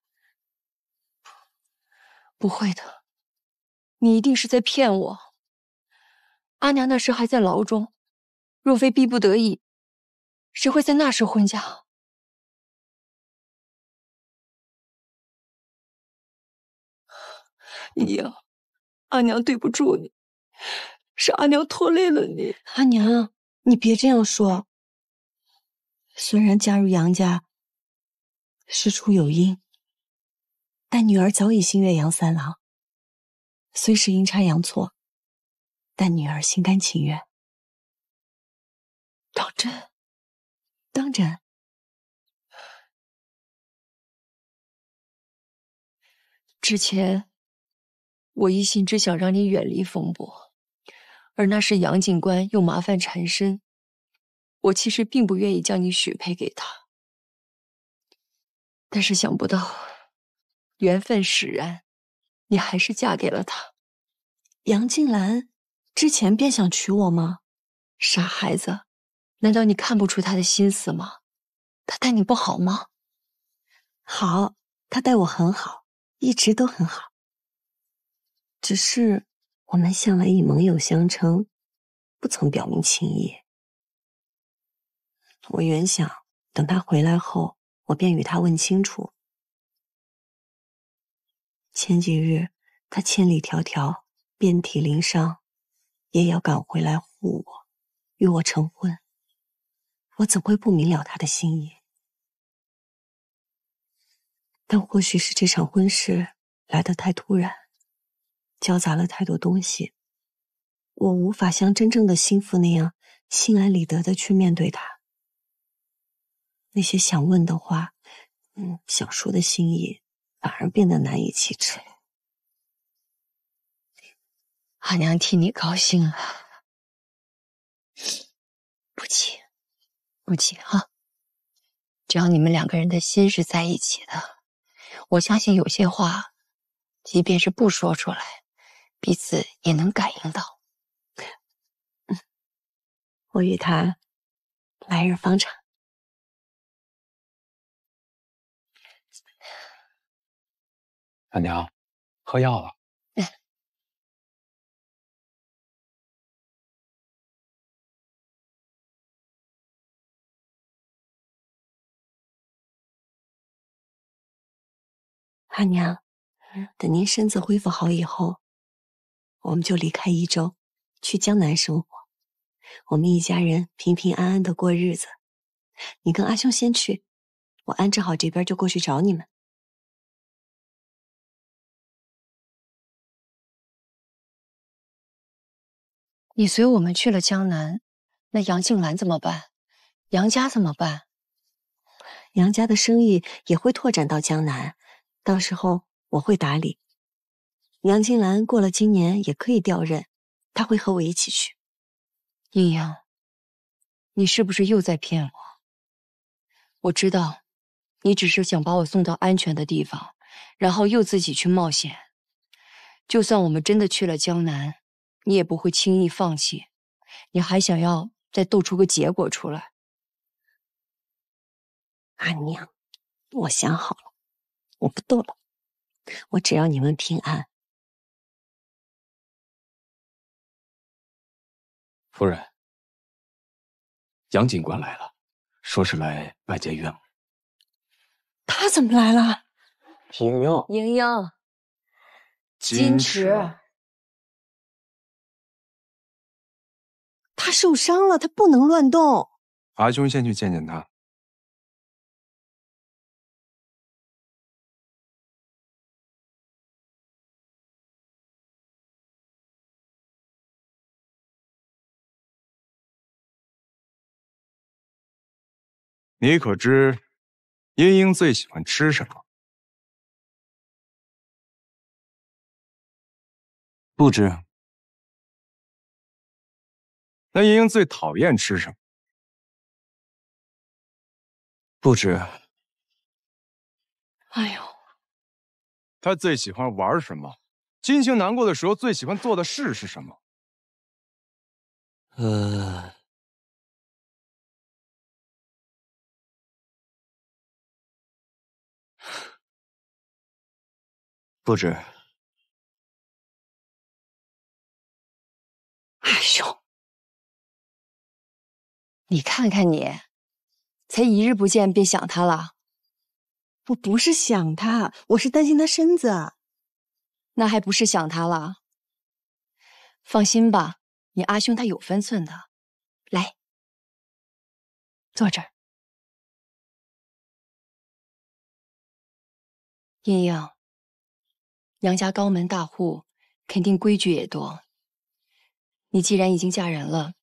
不会的，你一定是在骗我。阿娘那时还在牢中，若非逼不得已，谁会在那时婚嫁？莹莹，阿娘对不住你，是阿娘拖累了你。阿娘，你别这样说。虽然嫁入杨家事出有因，但女儿早已心悦杨三郎。虽是阴差阳错，但女儿心甘情愿。当真？当真。之前我一心只想让你远离风波，而那时杨警官又麻烦缠身，我其实并不愿意将你许配给他。但是想不到缘分使然，你还是嫁给了他。杨静兰之前便想娶我吗？傻孩子，难道你看不出他的心思吗？他待你不好吗？好，他待我很好，一直都很好。只是我们向来以盟友相称，不曾表明情意。我原想等他回来后，我便与他问清楚。前几日他千里迢迢，遍体鳞伤，也要赶回来护我，与我成婚。我怎会不明了他的心意？但或许是这场婚事来得太突然，交杂了太多东西，我无法像真正的心腹那样心安理得地去面对他。那些想问的话，想说的心意，反而变得难以启齿。阿娘替你高兴了，不急，不急哈。只要你们两个人的心是在一起的，我相信有些话，即便是不说出来，彼此也能感应到。我与他来日方长。阿娘，喝药了。阿娘，等您身子恢复好以后，我们就离开宜州，去江南生活。我们一家人平平安安的过日子。你跟阿兄先去，我安置好这边就过去找你们。你随我们去了江南，那杨静兰怎么办？杨家怎么办？杨家的生意也会拓展到江南，到时候我会打理。杨静兰过了今年也可以调任，她会和我一起去。阴阳，你是不是又在骗我？我知道，你只是想把我送到安全的地方，然后又自己去冒险。就算我们真的去了江南，你也不会轻易放弃，你还想要再斗出个结果出来。阿娘，我想好了，我不斗了，我只要你们平安。夫人，杨警官来了，说是来拜见岳母。他怎么来了？莹莹，莹莹，矜持。他受伤了，他不能乱动。阿兄先去见见他。你可知茵茵最喜欢吃什么？不知。那茵茵最讨厌吃什么？不知。哎呦，她最喜欢玩什么？心情难过的时候最喜欢做的事是什么？不知。阿兄，你看看你，才一日不见便想他了。我不是想他，我是担心他身子。那还不是想他了？放心吧，你阿兄他有分寸的。来，坐这儿。茵茵，杨家高门大户，肯定规矩也多。你既然已经嫁人了，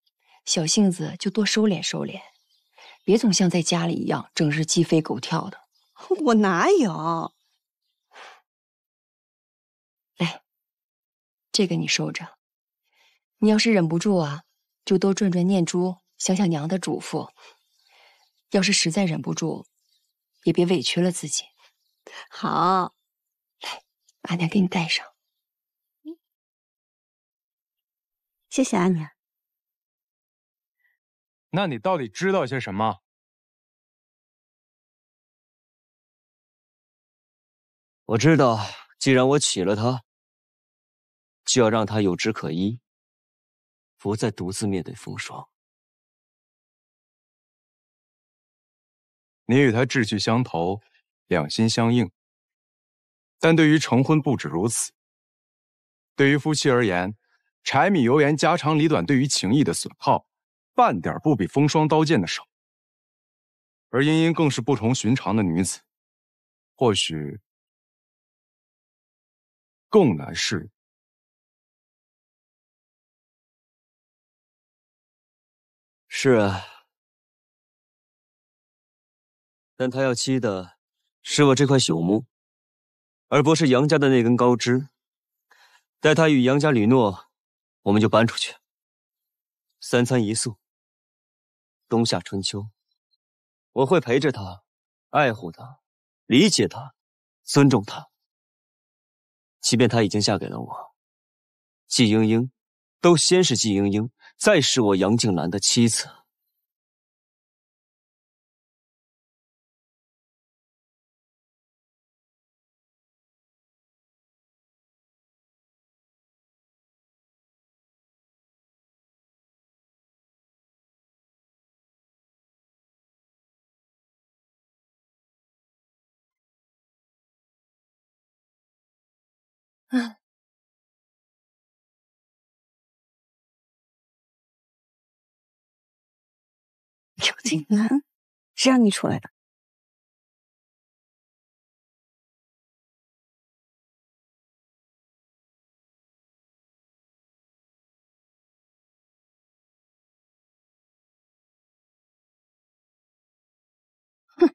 小性子就多收敛收敛，别总像在家里一样，整日鸡飞狗跳的。我哪有？来，这个你收着。你要是忍不住啊，就多转转念珠，想想娘的嘱咐。要是实在忍不住，也别委屈了自己。好，来，阿娘给你戴上。谢谢阿娘。那你到底知道些什么？我知道，既然我娶了她，就要让她有枝可依，不再独自面对风霜。你与他志趣相投，两心相应。但对于成婚不止如此。对于夫妻而言，柴米油盐家长里短对于情谊的损耗，半点不比风霜刀剑的少。而茵茵更是不同寻常的女子，或许更难释然。是啊，但他要栖的是我这块朽木，而不是杨家的那根高枝。待他与杨家吕诺，我们就搬出去。3餐1宿，冬夏春秋，我会陪着他，爱护他，理解他，尊重他。即便她已经嫁给了我，季莺莺都先是季莺莺，再是我杨静兰的妻子。杨静兰，谁让你出来的？哼，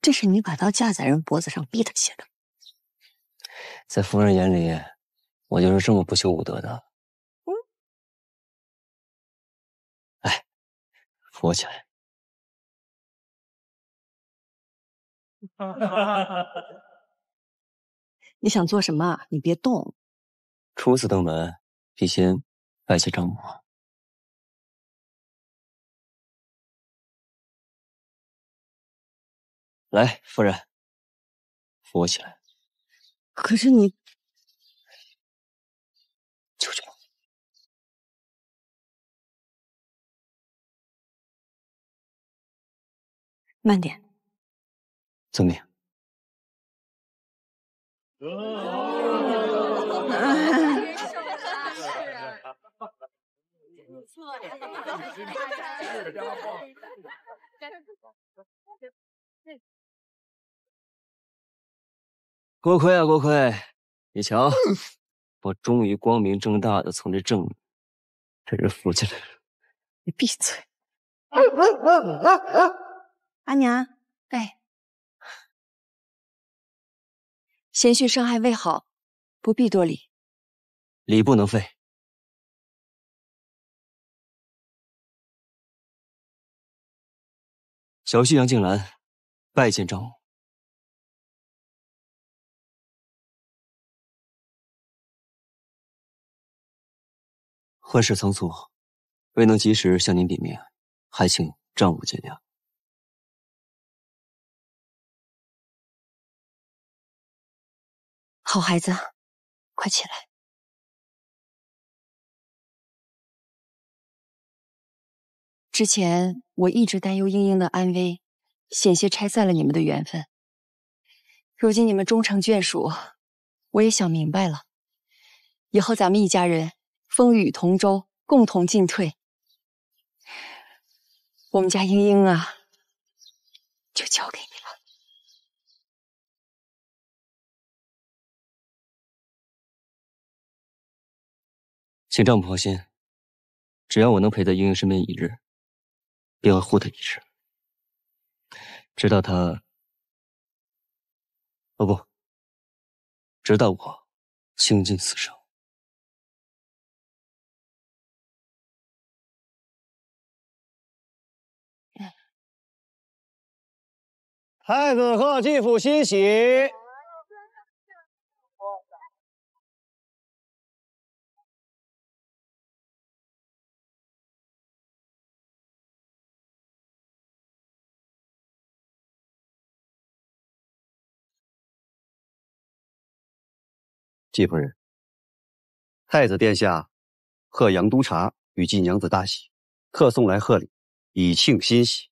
这是你把刀架在人脖子上逼他写的。在夫人眼里，我就是这么不修武德的。来，扶我起来。你想做什么？你别动。初次登门，必先拜谢丈母。来，夫人，扶我起来。可是你，求求我。慢点。遵命。锅盔啊，锅盔！你瞧，我终于光明正大的从这正面被人扶起来了。你闭嘴！阿娘，哎，贤婿伤害未好，不必多礼。礼不能废。小婿杨静兰拜见丈母。婚事仓促，未能及时向您禀明，还请丈母见谅。好孩子，快起来。之前我一直担忧英英的安危，险些拆散了你们的缘分。如今你们终成眷属，我也想明白了，以后咱们一家人风雨同舟，共同进退。我们家英英啊，就交给你了。请丈母放心，只要我能陪在英英身边一日，便会护她一日，直到她……哦不，直到我倾尽此生。太子贺继父欣喜。季夫人，太子殿下贺阳督察与季娘子大喜，特送来贺礼，以庆欣喜。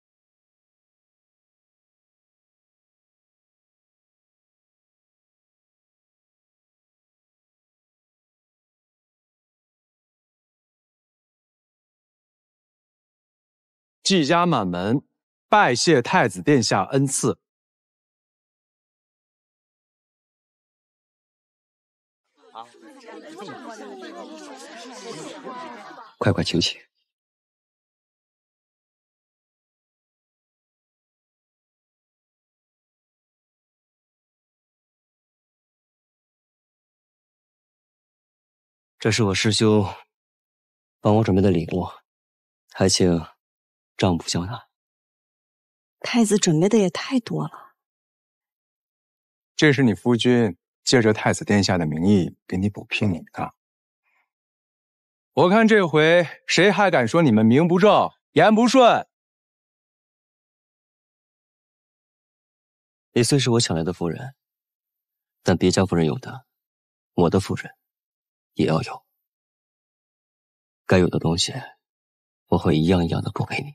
季家满门拜谢太子殿下恩赐。快快请起。这是我师兄帮我准备的礼物，还请丈母交纳。太子准备的也太多了。这是你夫君借着太子殿下的名义给你补聘你的。我看这回谁还敢说你们名不正言不顺？你虽是我抢来的夫人，但别家夫人有的，我的夫人也要有。该有的东西，我会一样一样的补给你。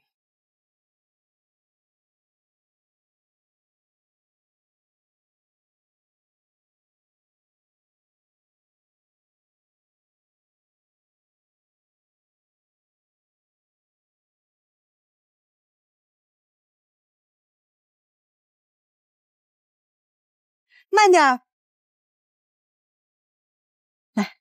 慢点儿，来。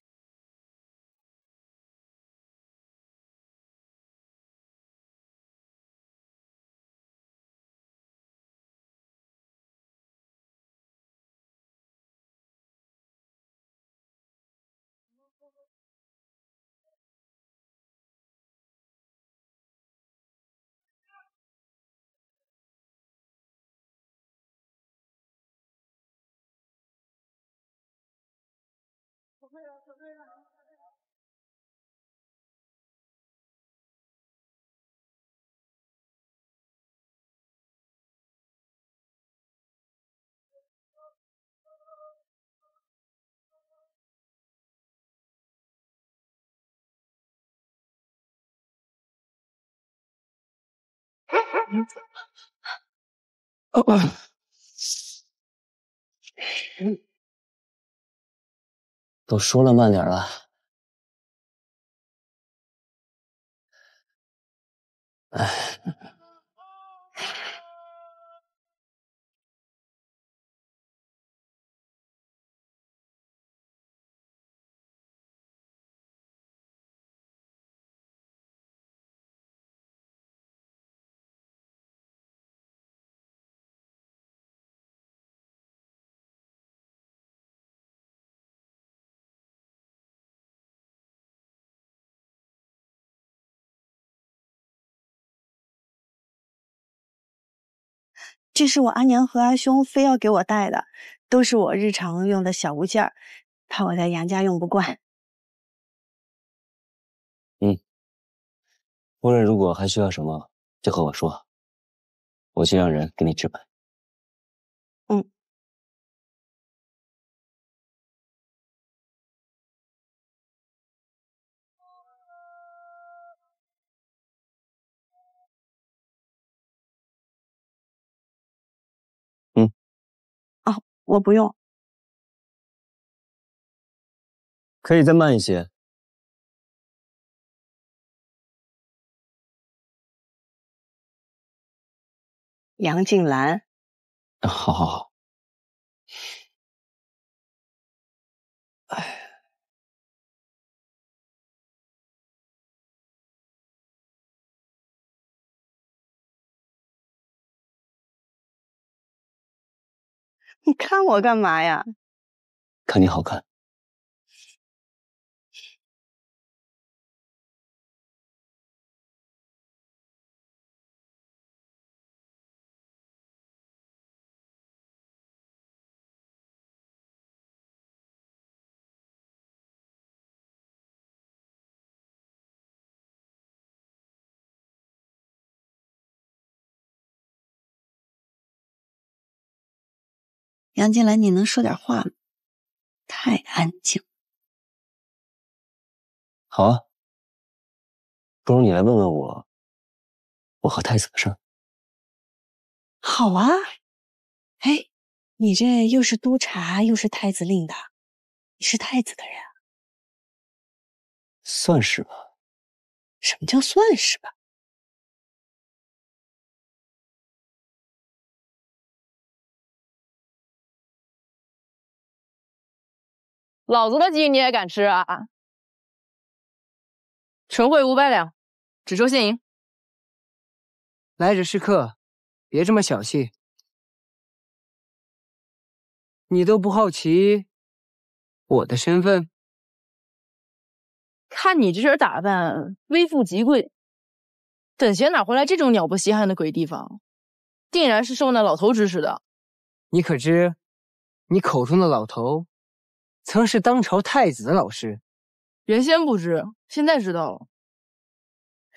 都说了慢点了。哎，这是我阿娘和阿兄非要给我带的，都是我日常用的小物件儿，怕我在杨家用不惯。夫人如果还需要什么，就和我说，我去让人给你置办。嗯。哦，我不用。可以再慢一些。杨静兰。好好好。哎。你看我干嘛呀？看你好看。杨静兰，你能说点话吗？太安静。好啊，不如你来问问我，我和太子的事儿。好啊。哎，你这又是督察又是太子令的，你是太子的人啊？算是吧。什么叫算是吧？老子的鸡你也敢吃啊？纯汇500两，只收现银。来者是客，别这么小气。你都不好奇我的身份？看你这身打扮，微富即贵，等闲哪回来这种鸟不稀罕的鬼地方？定然是受那老头指使的。你可知，你口中的老头，曾是当朝太子的老师。原先不知，现在知道了。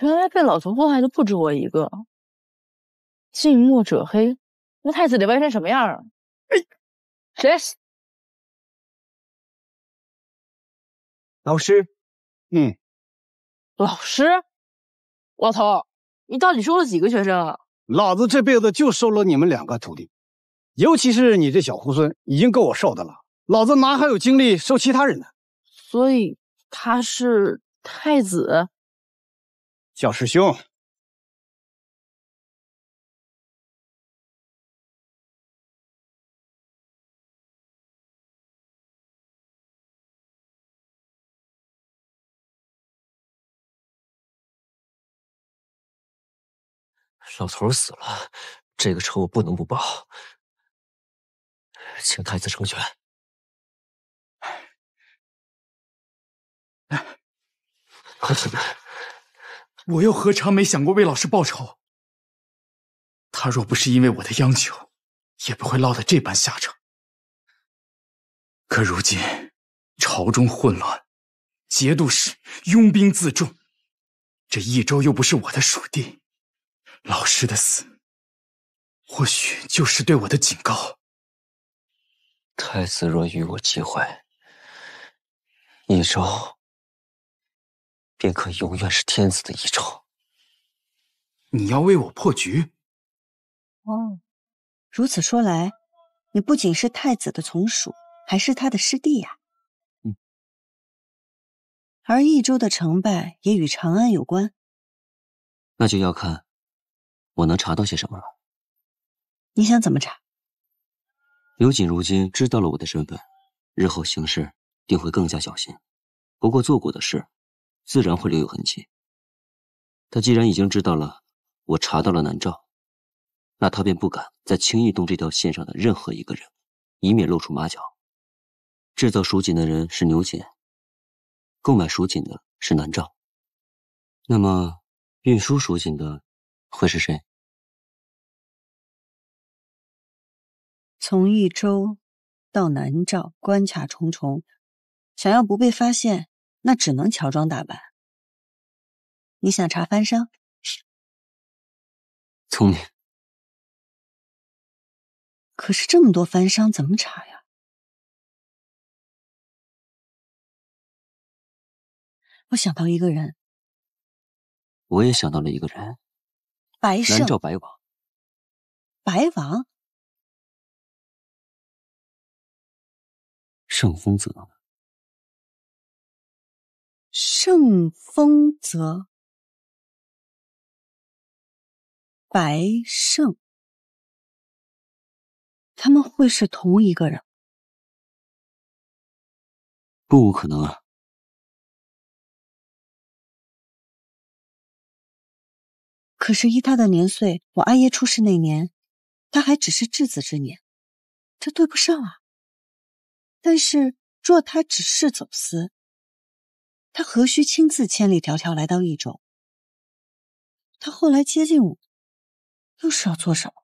原来被老头祸害的不止我一个。近墨者黑，那太子得歪成什么样啊？谁？老师。老师？老头，你到底收了几个学生啊？老子这辈子就收了你们2个徒弟，尤其是你这小猢狲，已经够我受的了。老子哪还有精力收其他人呢？所以他是太子？叫师兄。老头死了，这个仇我不能不报，请太子成全。快起来！我又何尝没想过为老师报仇？他若不是因为我的央求，也不会落得这般下场。可如今朝中混乱，节度使拥兵自重，这益州又不是我的属地，老师的死，或许就是对我的警告。太子若与我击坏，益州便可永远是天子的益州。你要为我破局？哦，如此说来，你不仅是太子的从属，还是他的师弟呀。而益州的成败也与长安有关，那就要看我能查到些什么了。你想怎么查？刘瑾如今知道了我的身份，日后行事定会更加小心。不过做过的事，自然会留有痕迹。他既然已经知道了我查到了南诏，那他便不敢再轻易动这条线上的任何一个人，以免露出马脚。制造蜀锦的人是牛瑾，购买蜀锦的是南诏，那么运输蜀锦的会是谁？从益州到南诏，关卡重重，想要不被发现，那只能乔装打扮。你想查番商？聪明。可是这么多番商怎么查呀？我想到一个人。我也想到了一个人。白胜。南诏白王。白王？盛丰泽。盛丰泽。白胜。他们会是同一个人？不可能啊！可是依他的年岁，我阿爷出世那年，他还只是稚子之年，这对不上啊。但是若他只是走私，他何须亲自千里迢迢来到益州？他后来接近我，又是要做什么？